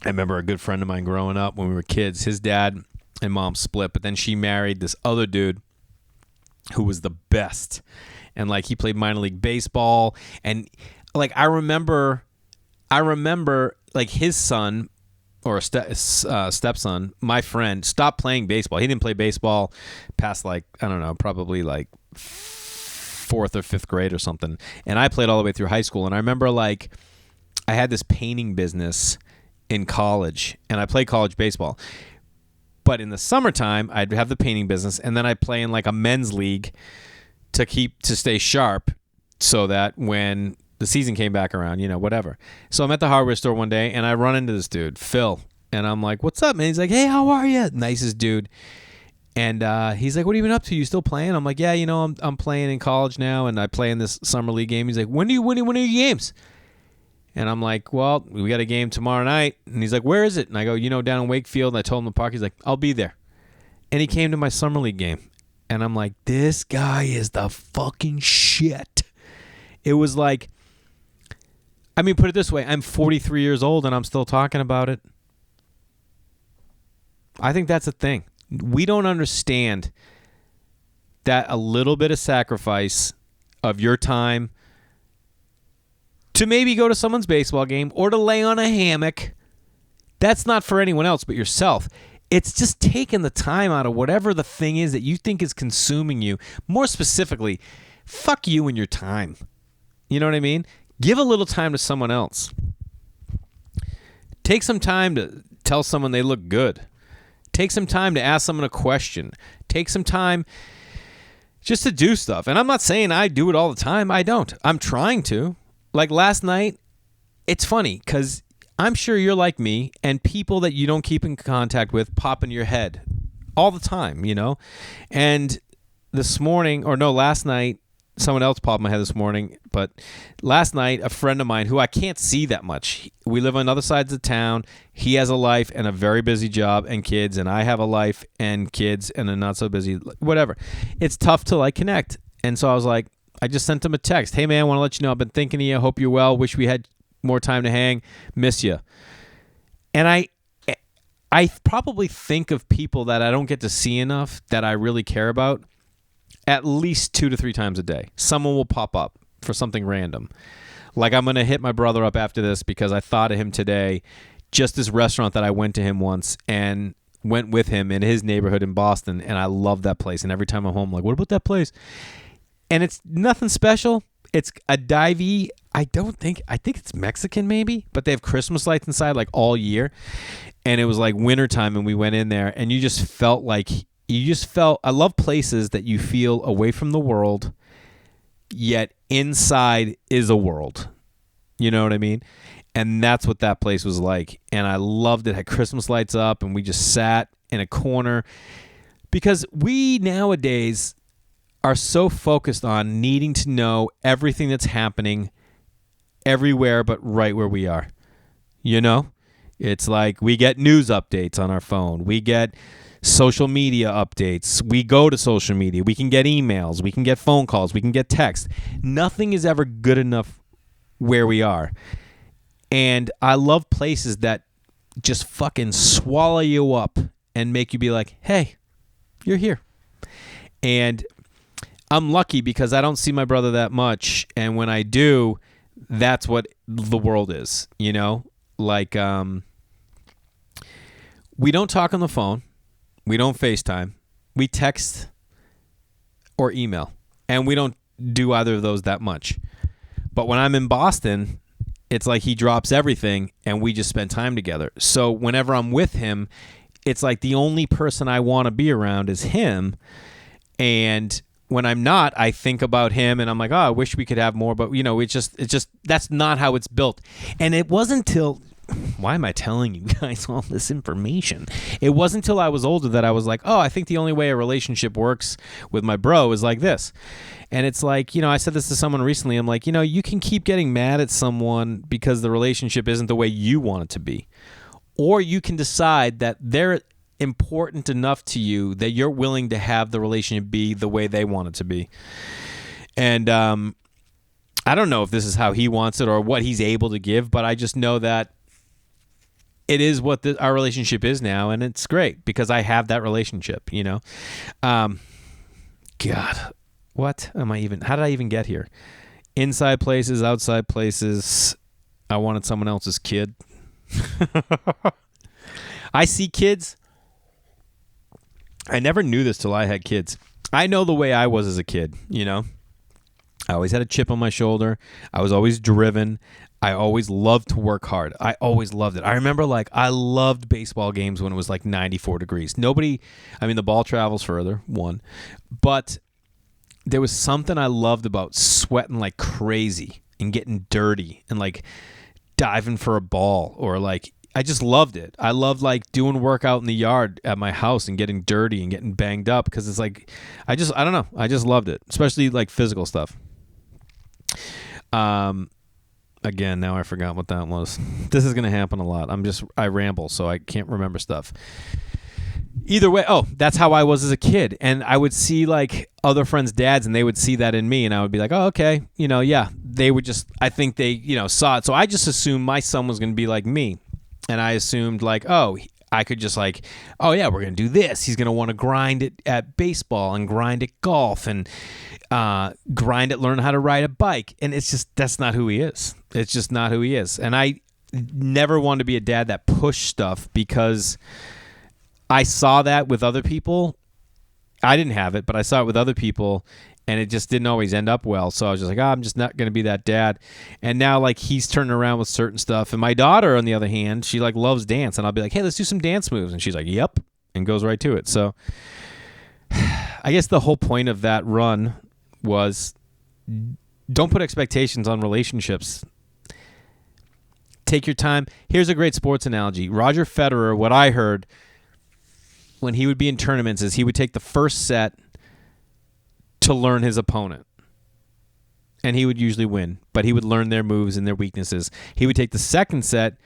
I remember a good friend of mine growing up when we were kids. His dad and mom split, but then she married this other dude who was the best. And, like, he played minor league baseball. And, like, I remember, like, his son or a stepson, my friend, stopped playing baseball. He didn't play baseball past, like, I don't know, probably, like, 4th or 5th grade or something. And I played all the way through high school. And I remember, like, I had this painting business in college, and I played college baseball. But in the summertime, I'd have the painting business, and then I'd play in, like, a men's league to stay sharp so that when the season came back around, you know, whatever. So I'm at the hardware store one day, and I run into this dude, Phil. And I'm like, what's up, man? He's like, hey, how are you? Nicest dude. And he's like, what have you been up to? You still playing? I'm like, yeah, you know, I'm playing in college now, and I play in this summer league game. He's like, when are your games? And I'm like, well, we got a game tomorrow night. And he's like, where is it? And I go, you know, down in Wakefield. And I told him the park. He's like, I'll be there. And he came to my summer league game. And I'm like, this guy is the fucking shit. It was like, I mean, put it this way. I'm 43 years old and I'm still talking about it. I think that's the thing. We don't understand that a little bit of sacrifice of your time to maybe go to someone's baseball game or to lay on a hammock, that's not for anyone else but yourself. It's just taking the time out of whatever the thing is that you think is consuming you. More specifically, fuck you and your time. You know what I mean? Give a little time to someone else. Take some time to tell someone they look good. Take some time to ask someone a question. Take some time just to do stuff. And I'm not saying I do it all the time. I don't. I'm trying to. Like last night, it's funny because I'm sure you're like me, and people that you don't keep in contact with pop in your head all the time, you know? And last night, someone else popped in my head this morning, but last night, a friend of mine who I can't see that much, we live on other sides of town, he has a life and a very busy job and kids, and I have a life and kids and a not so busy, whatever. It's tough to like connect. And so I was like, I just sent him a text. Hey, man, I want to let you know I've been thinking of you. Hope you're well. Wish we had more time to hang. Miss you. And I probably think of people that I don't get to see enough that I really care about at least 2 to 3 times a day. Someone will pop up for something random. Like, I'm going to hit my brother up after this because I thought of him today. Just this restaurant that I went to him once and went with him in his neighborhood in Boston, and I love that place. And every time I'm home, I'm like, what about that place? And it's nothing special. It's a divey. I think it's Mexican maybe, but they have Christmas lights inside like all year. And it was like wintertime, and we went in there, and I love places that you feel away from the world, yet inside is a world. You know what I mean? And that's what that place was like. And I loved it. It had Christmas lights up, and we just sat in a corner because we nowadays are so focused on needing to know everything that's happening everywhere but right where we are. You know? It's like we get news updates on our phone. We get social media updates. We go to social media. We can get emails. We can get phone calls. We can get text. Nothing is ever good enough where we are. And I love places that just fucking swallow you up and make you be like, hey, you're here. And I'm lucky because I don't see my brother that much. And when I do, that's what the world is, you know? Like, we don't talk on the phone. We don't FaceTime. We text or email. And we don't do either of those that much. But when I'm in Boston, it's like he drops everything and we just spend time together. So whenever I'm with him, it's like the only person I want to be around is him. And when I'm not, I think about him and I'm like, oh, I wish we could have more. But, you know, it's just that's not how it's built. And it wasn't till, why am I telling you guys all this information? It wasn't until I was older that I was like, oh, I think the only way a relationship works with my bro is like this. And it's like, you know, I said this to someone recently. I'm like, you know, you can keep getting mad at someone because the relationship isn't the way you want it to be. Or you can decide that they're important enough to you that you're willing to have the relationship be the way they want it to be. And I don't know if this is how he wants it or what he's able to give, but I just know that it is what our relationship is now, and it's great because I have that relationship, you know? God, what am I even... How did I even get here? Inside places, outside places. I wanted someone else's kid. I see kids. I never knew this till I had kids. I know the way I was as a kid, you know? I always had a chip on my shoulder. I was always driven. I always loved to work hard. I always loved it. I remember, like, I loved baseball games when it was, like, 94 degrees. The ball travels further, one. But there was something I loved about sweating like crazy and getting dirty and, like, diving for a ball or, like, I just loved it. I loved, like, doing work out in the yard at my house and getting dirty and getting banged up because it's like, I don't know. I just loved it, especially, like, physical stuff. Again, now I forgot what that was. This is going to happen a lot. I ramble, so I can't remember stuff. Either way, that's how I was as a kid. And I would see, like, other friends' dads, and they would see that in me, and I would be like, oh, okay. You know, yeah. They would just, I think they, you know, saw it. So I just assumed my son was going to be like me. And I assumed, like, I could just, like, oh, yeah, we're going to do this. He's going to want to grind it at baseball and grind at golf and grind at learn how to ride a bike. And it's just, that's not who he is. It's just not who he is. And I never wanted to be a dad that pushed stuff because I saw that with other people. I didn't have it, but I saw it with other people, and it just didn't always end up well. So I was just like, I'm just not going to be that dad. And now, like, he's turning around with certain stuff. And my daughter, on the other hand, she, like, loves dance. And I'll be like, hey, let's do some dance moves. And she's like, yep, and goes right to it. So I guess the whole point of that run was don't put expectations on relationships. Take your time. Here's a great sports analogy. Roger Federer, what I heard when he would be in tournaments is he would take the first set to learn his opponent. And he would usually win, but he would learn their moves and their weaknesses. He would take the second set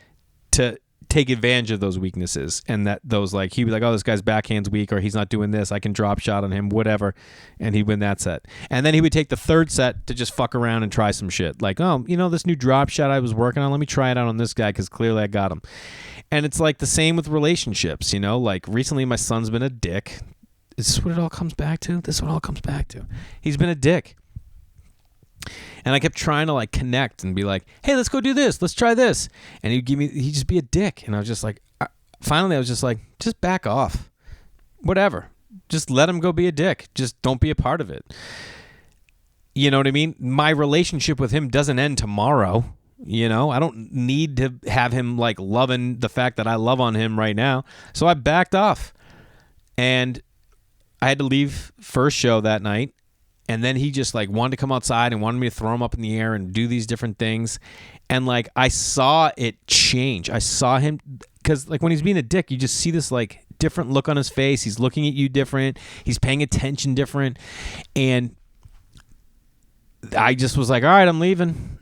to take advantage of those weaknesses and that those, like, he'd be like, oh, this guy's backhand's weak or he's not doing this. I can drop shot on him, whatever. And he'd win that set. And then he would take the third set to just fuck around and try some shit. Like, oh, you know, this new drop shot I was working on, let me try it out on this guy because clearly I got him. And it's like the same with relationships, you know? Like, recently my son's been a dick. Is this what it all comes back to? This is what it all comes back to. He's been a dick. And I kept trying to like connect and be like, hey, let's go do this. Let's try this. And he'd just be a dick. And I was just like, finally, I was just like, just back off. Whatever. Just let him go be a dick. Just don't be a part of it. You know what I mean? My relationship with him doesn't end tomorrow. You know, I don't need to have him like loving the fact that I love on him right now. So I backed off. And I had to leave first show that night. And then he just like wanted to come outside and wanted me to throw him up in the air and do these different things. And like I saw it change. I saw him because like when he's being a dick, you just see this like different look on his face. He's looking at you different. He's paying attention different. And I just was like, all right, I'm leaving.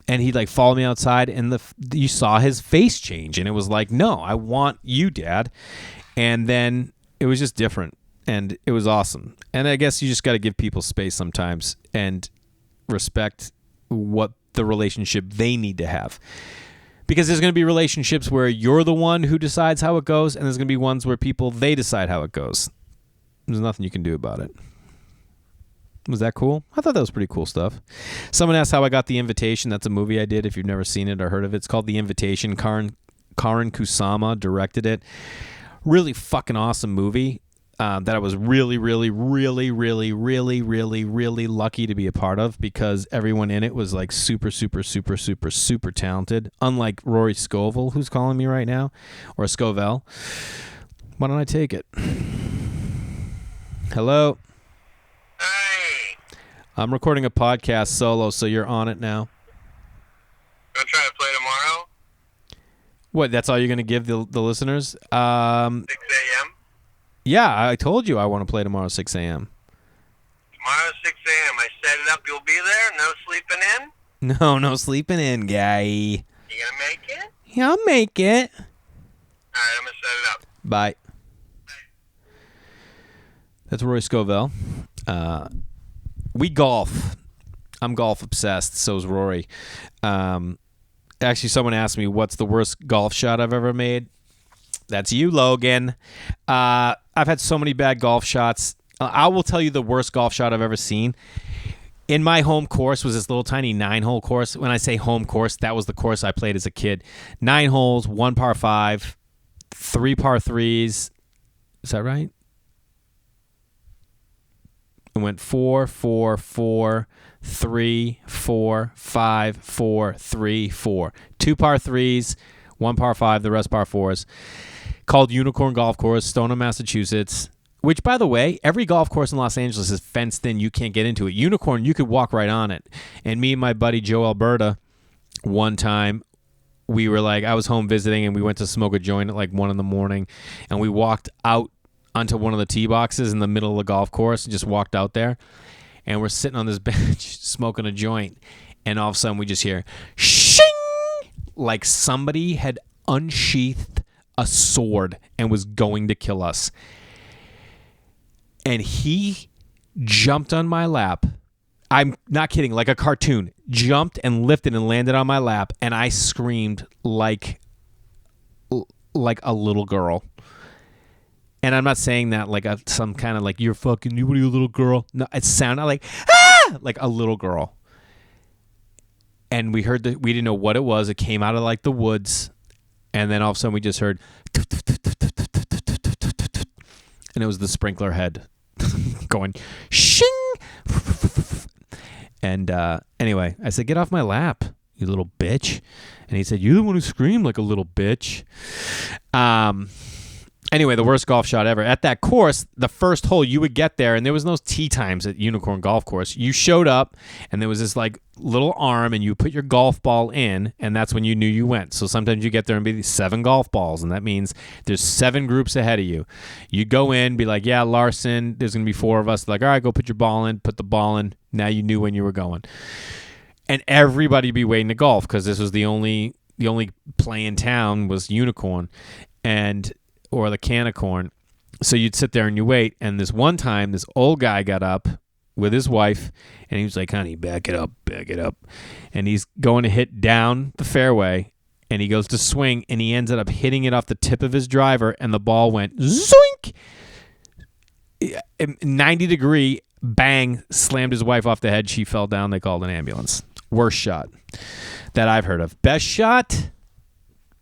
And he'd like follow me outside and you saw his face change. And it was like, no, I want you, Dad. And then it was just different. And it was awesome. And I guess you just got to give people space sometimes and respect what the relationship they need to have. Because there's going to be relationships where you're the one who decides how it goes, and there's going to be ones where they decide how it goes. There's nothing you can do about it. Was that cool? I thought that was pretty cool stuff. Someone asked how I got The Invitation. That's a movie I did. If you've never seen it or heard of it, it's called The Invitation. Karin Kusama directed it. Really fucking awesome movie. That I was really, really, really, really, really, really, really lucky to be a part of because everyone in it was like super, super, super, super, super talented. Unlike Rory Scovel, who's calling me right now, or Scovell. Why don't I take it? Hello? Hey. I'm recording a podcast solo, so you're on it now. Gonna try to play tomorrow? What, that's all you're going to give the listeners? 6 a.m.? Yeah, I told you I want to play tomorrow 6 a.m. Tomorrow 6 a.m. I set it up. You'll be there? No sleeping in? No sleeping in, guy. You gonna make it? Yeah, I'll make it. Alright, I'm gonna set it up. Bye. That's Roy Scovell. We golf. I'm golf obsessed. So is Rory. Actually, someone asked me, what's the worst golf shot I've ever made? That's you, Logan. I've had so many bad golf shots. I will tell you the worst golf shot I've ever seen. In my home course was this little tiny 9-hole course. When I say home course, that was the course I played as a kid. 9 holes, 1 par 5, 3 par 3s. Is that right? It went 4, 4, 4, 3, 4, 5, 4, 3, 4. 2 par 3s, 1 par 5, the rest par 4s. Called Unicorn Golf Course, Stoneham, Massachusetts. Which, by the way, every golf course in Los Angeles is fenced in. You can't get into it. Unicorn, you could walk right on it. And me and my buddy Joe Alberta, one time, we were like, I was home visiting, and we went to smoke a joint at like 1 in the morning. And we walked out onto one of the tee boxes in the middle of the golf course and just walked out there. And we're sitting on this bench smoking a joint. And all of a sudden, we just hear, shing! Like somebody had unsheathed a sword and was going to kill us. And he jumped on my lap. I'm not kidding, like a cartoon. Jumped and lifted and landed on my lap, and I screamed like a little girl. And I'm not saying that like some kind of like, you're fucking, you, what are you, a little girl? No, it sounded like, ah! Like a little girl. And we heard we didn't know what it was. It came out of like the woods. And then all of a sudden we just heard, and it was the sprinkler head going, shing. And anyway, I said, get off my lap, you little bitch. And he said, you're the one who screamed like a little bitch. Anyway, the worst golf shot ever. At that course, the first hole, you would get there, and there was no tee times at Unicorn Golf Course. You showed up, and there was this like little arm, and you put your golf ball in, and that's when you knew you went. So sometimes you get there and be 7 golf balls, and that means there's 7 groups ahead of you. You go in, be like, yeah, Larson, there's going to be 4 of us. Like, all right, go put your ball in, put the ball in. Now you knew when you were going. And everybody be waiting to golf because this was the only play in town was Unicorn. Or the can of corn. So you'd sit there and you wait. And this one time, this old guy got up with his wife, and he was like, honey, back it up. And he's going to hit down the fairway, and he goes to swing, and he ends up hitting it off the tip of his driver, and the ball went zoink! 90-degree bang, slammed his wife off the head. She fell down. They called an ambulance. Worst shot that I've heard of. Best shot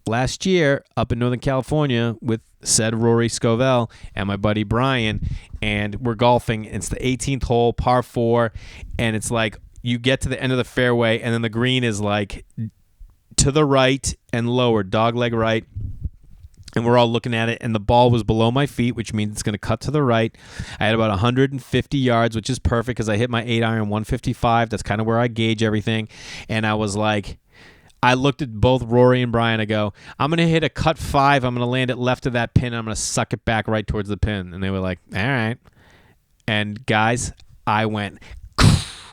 last year up in Northern California with said Rory Scovell and my buddy Brian, and we're golfing. It's the 18th hole, par 4, and it's like you get to the end of the fairway, and then the green is like to the right and lower, dogleg right, and we're all looking at it, and the ball was below my feet, which means it's going to cut to the right. I had about 150 yards, which is perfect because I hit my 8-iron 155. That's kind of where I gauge everything, and I was like, I looked at both Rory and Brian. I go, I'm going to hit a cut 5. I'm going to land it left of that pin. And I'm going to suck it back right towards the pin. And they were like, all right. And guys, I went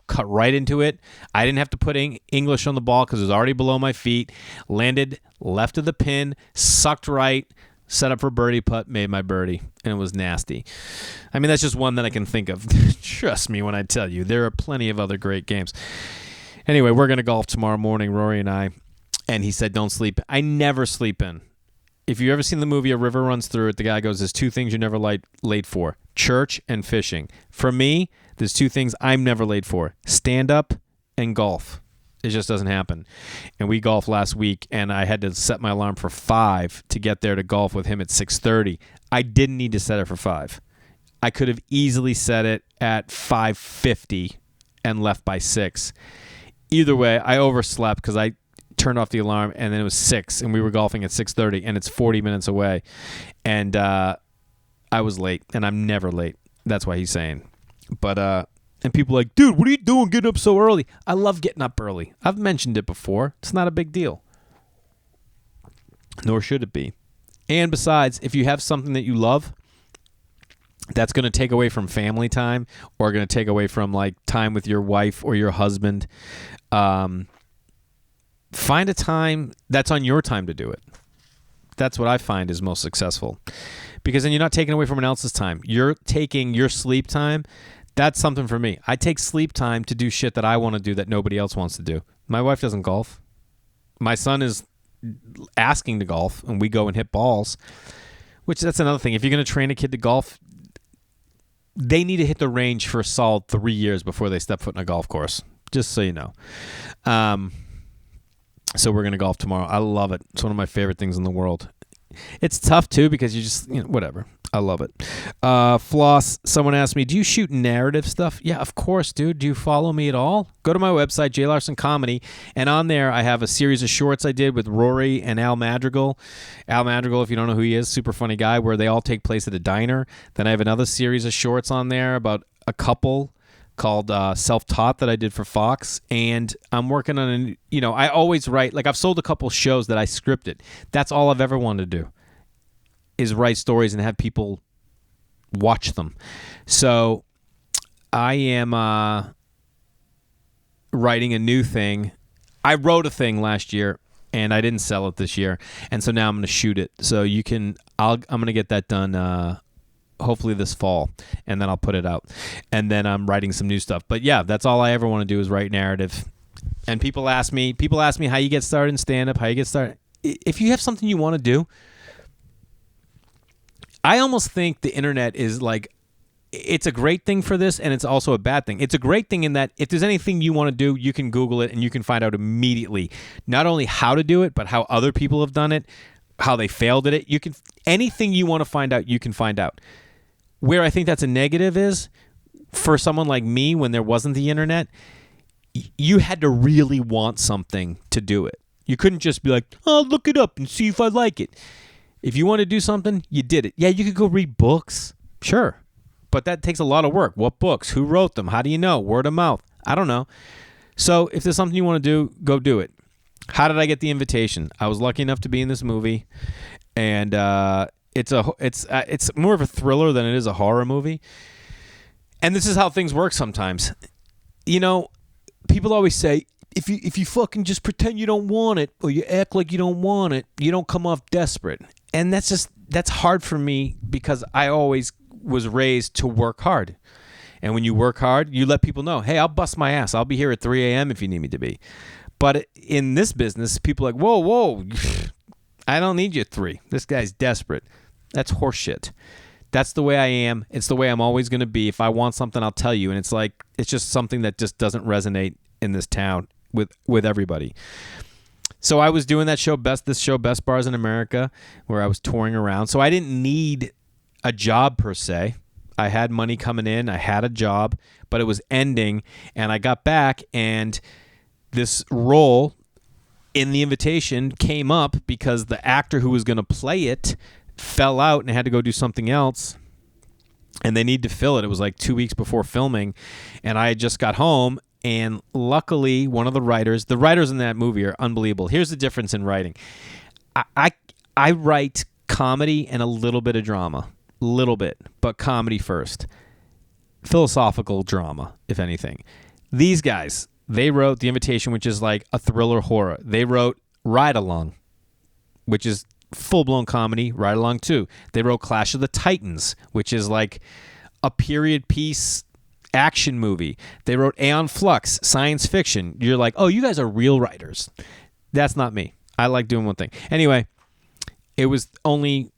cut right into it. I didn't have to put English on the ball because it was already below my feet. Landed left of the pin, sucked right, set up for birdie putt, made my birdie. And it was nasty. I mean, that's just one that I can think of. Trust me when I tell you, there are plenty of other great games. Anyway, we're going to golf tomorrow morning, Rory and I. And he said, don't sleep. I never sleep in. If you've ever seen the movie A River Runs Through It, the guy goes, there's 2 things you're never late for. Church and fishing. For me, there's 2 things I'm never late for. Stand-up and golf. It just doesn't happen. And we golfed last week, and I had to set my alarm for 5 to get there to golf with him at 6:30. I didn't need to set it for 5. I could have easily set it at 5:50 and left by 6. Either way, I overslept because I turned off the alarm, and then it was 6, and we were golfing at 6:30, and it's 40 minutes away. And I was late, and I'm never late. That's why he's saying. But and people are like, dude, what are you doing getting up so early? I love getting up early. I've mentioned it before. It's not a big deal. Nor should it be. And besides, if you have something that you love that's going to take away from family time or going to take away from like time with your wife or your husband, find a time that's on your time to do it. That's what I find is most successful. Because then you're not taking away from someone else's time. You're taking your sleep time. That's something for me. I take sleep time to do shit that I want to do that nobody else wants to do. My wife doesn't golf. My son is asking to golf, and we go and hit balls, which that's another thing. If you're going to train a kid to golf, they need to hit the range for a solid 3 years before they step foot in a golf course, just so you know. So we're going to golf tomorrow. I love it. It's one of my favorite things in the world. It's tough, too, because you just, whatever. I love it. Floss, someone asked me, do you shoot narrative stuff? Yeah, of course, dude. Do you follow me at all? Go to my website, Jay Larson Comedy, and on there I have a series of shorts I did with Rory and Al Madrigal. Al Madrigal, if you don't know who he is, super funny guy, where they all take place at a diner. Then I have another series of shorts on there about a couple called Self-Taught that I did for Fox, and I'm working on I always write, like I've sold a couple shows that I scripted. That's all I've ever wanted to do, is write stories and have people watch them. So I am writing a new thing. I wrote a thing last year and I didn't sell it this year, and so now I'm going to shoot it. So I'm going to get that done hopefully this fall, and then I'll put it out. And then I'm writing some new stuff. But yeah, that's all I ever want to do is write narrative. And people ask me how you get started in stand-up, how you get started. If you have something you want to do, I almost think the internet is like, it's a great thing for this, and it's also a bad thing. It's a great thing in that if there's anything you want to do, you can Google it, and you can find out immediately, not only how to do it, but how other people have done it, how they failed at it. Anything you want to find out, you can find out. Where I think that's a negative is, for someone like me, when there wasn't the internet, you had to really want something to do it. You couldn't just be like, oh, look it up and see if I like it. If you want to do something, you did it. Yeah, you could go read books. Sure. But that takes a lot of work. What books? Who wrote them? How do you know? Word of mouth. I don't know. So if there's something you want to do, go do it. How did I get the invitation? I was lucky enough to be in this movie, and it's more of a thriller than it is a horror movie. And this is how things work sometimes. People always say, if you fucking just pretend you don't want it, or you act like you don't want it, you don't come off desperate. And that's hard for me because I always was raised to work hard. And when you work hard, you let people know, hey, I'll bust my ass. I'll be here at 3 a.m. if you need me to be. But in this business, people are like, whoa, I don't need you at 3. This guy's desperate. That's horseshit. That's the way I am. It's the way I'm always going to be. If I want something, I'll tell you. And it's like, it's just something that just doesn't resonate in this town with everybody. So I was doing that show, Best Bars in America, where I was touring around. So I didn't need a job per se. I had money coming in. I had a job, but it was ending. And I got back, and this role in the invitation came up because the actor who was going to play it fell out and had to go do something else. And they need to fill it. It was like 2 weeks before filming. And I had just got home. And luckily, one of the writers in that movie are unbelievable. Here's the difference in writing. I write comedy and a little bit of drama. Little bit, but comedy first. Philosophical drama, if anything. These guys, they wrote The Invitation, which is like a thriller horror. They wrote Ride Along, which is full-blown comedy. Ride Along 2. They wrote Clash of the Titans, which is like a period piece action movie. They wrote Aeon Flux, science fiction. You're like, oh, you guys are real writers. That's not me. I like doing one thing. Anyway, it was only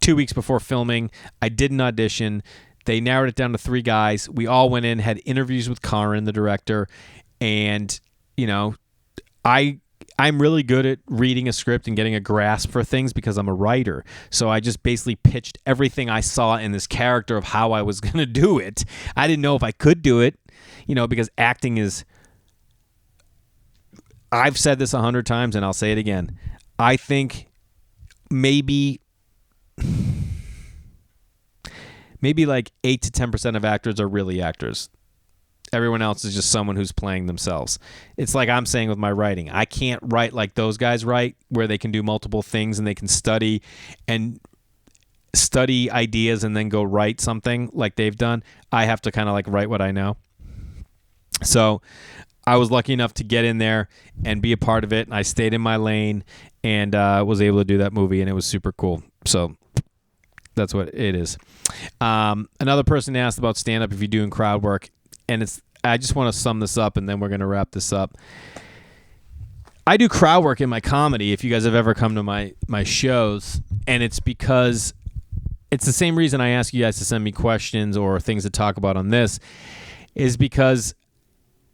2 weeks before filming. I did an audition. They narrowed it down to 3 guys. We all went in, had interviews with Karin, the director, and, you know, I'm really good at reading a script and getting a grasp for things because I'm a writer. So I just basically pitched everything I saw in this character of how I was going to do it. I didn't know if I could do it, you know, because acting is... I've said this 100 times and I'll say it again. I think maybe like 8 to 10% of actors are really actors. Everyone else is just someone who's playing themselves. It's like I'm saying with my writing. I can't write like those guys write, where they can do multiple things and they can study ideas and then go write something like they've done. I have to kind of like write what I know. So I was lucky enough to get in there and be a part of it. And I stayed in my lane and was able to do that movie, and it was super cool. So that's what it is. Another person asked about stand-up if you're doing crowd work. And I just want to sum this up, and then we're going to wrap this up. I do crowd work in my comedy, if you guys have ever come to my shows, and it's because it's the same reason I ask you guys to send me questions or things to talk about on this, is because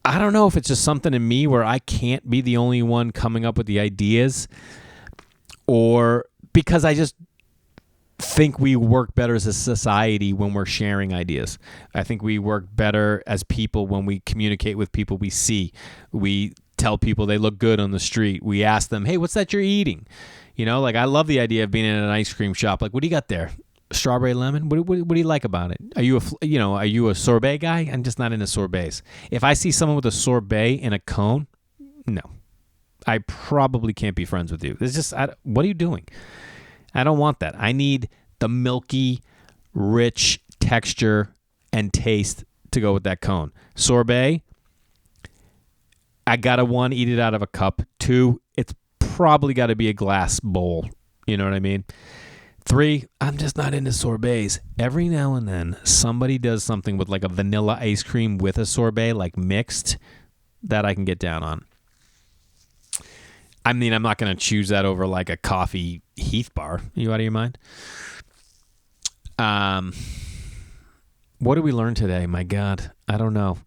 I don't know if it's just something in me where I can't be the only one coming up with the ideas, or because I just think we work better as a society when we're sharing ideas. I think we work better as people when we communicate with people we see. We tell people they look good on the street. We ask them, hey, what's that you're eating? You know, like I love the idea of being in an ice cream shop. Like, what do you got there? Strawberry lemon? What do you like about it? Are you a sorbet guy? I'm just not into sorbets. If I see someone with a sorbet in a cone, no. I probably can't be friends with you. It's just, what are you doing? I don't want that. I need the milky, rich texture and taste to go with that cone. Sorbet, I gotta, 1, eat it out of a cup. 2, it's probably got to be a glass bowl. You know what I mean? 3, I'm just not into sorbets. Every now and then, somebody does something with like a vanilla ice cream with a sorbet, like mixed, that I can get down on. I mean, I'm not going to choose that over like a coffee Heath bar. You out of your mind? What did we learn today? My God, I don't know.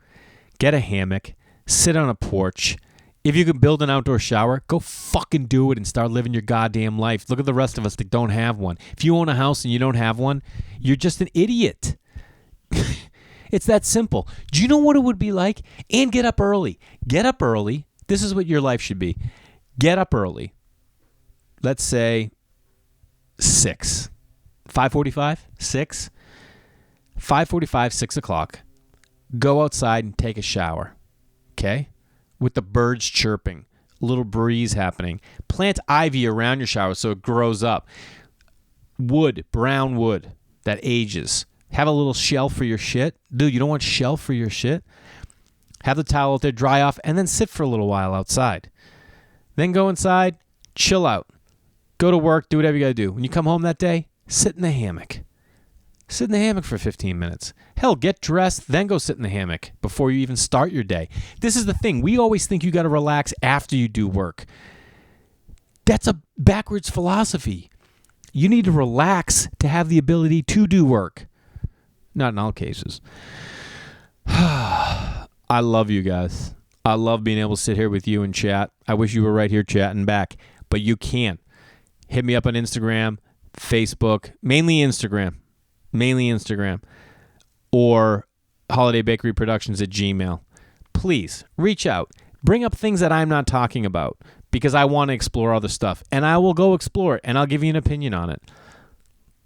Get a hammock, sit on a porch. If you can build an outdoor shower, go fucking do it and start living your goddamn life. Look at the rest of us that don't have one. If you own a house and you don't have one, you're just an idiot. It's that simple. Do you know what it would be like? And get up early. Get up early. This is what your life should be. Get up early. Let's say 6. 5:45? 6? 5:45, 6 o'clock. Go outside and take a shower. Okay? With the birds chirping. A little breeze happening. Plant ivy around your shower so it grows up. Wood, brown wood that ages. Have a little shelf for your shit. Dude, you don't want shelf for your shit? Have the towel out there, dry off, and then sit for a little while outside. Then go inside, chill out. Go to work, do whatever you got to do. When you come home that day, sit in the hammock. Sit in the hammock for 15 minutes. Hell, get dressed, then go sit in the hammock before you even start your day. This is the thing. We always think you got to relax after you do work. That's a backwards philosophy. You need to relax to have the ability to do work. Not in all cases. I love you guys. I love being able to sit here with you and chat. I wish you were right here chatting back, but you can't. Hit me up on Instagram, Facebook, mainly Instagram, or holidaybakeryproductions@gmail.com. Please reach out. Bring up things that I'm not talking about because I want to explore other stuff, and I will go explore it, and I'll give you an opinion on it.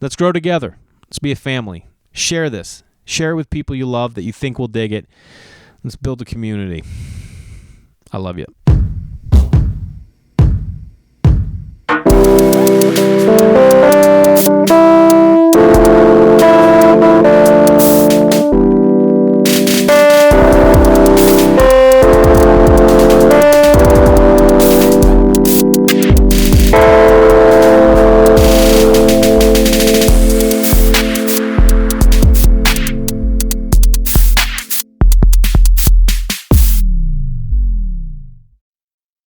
Let's grow together. Let's be a family. Share this. Share it with people you love that you think will dig it. Let's build a community. I love you.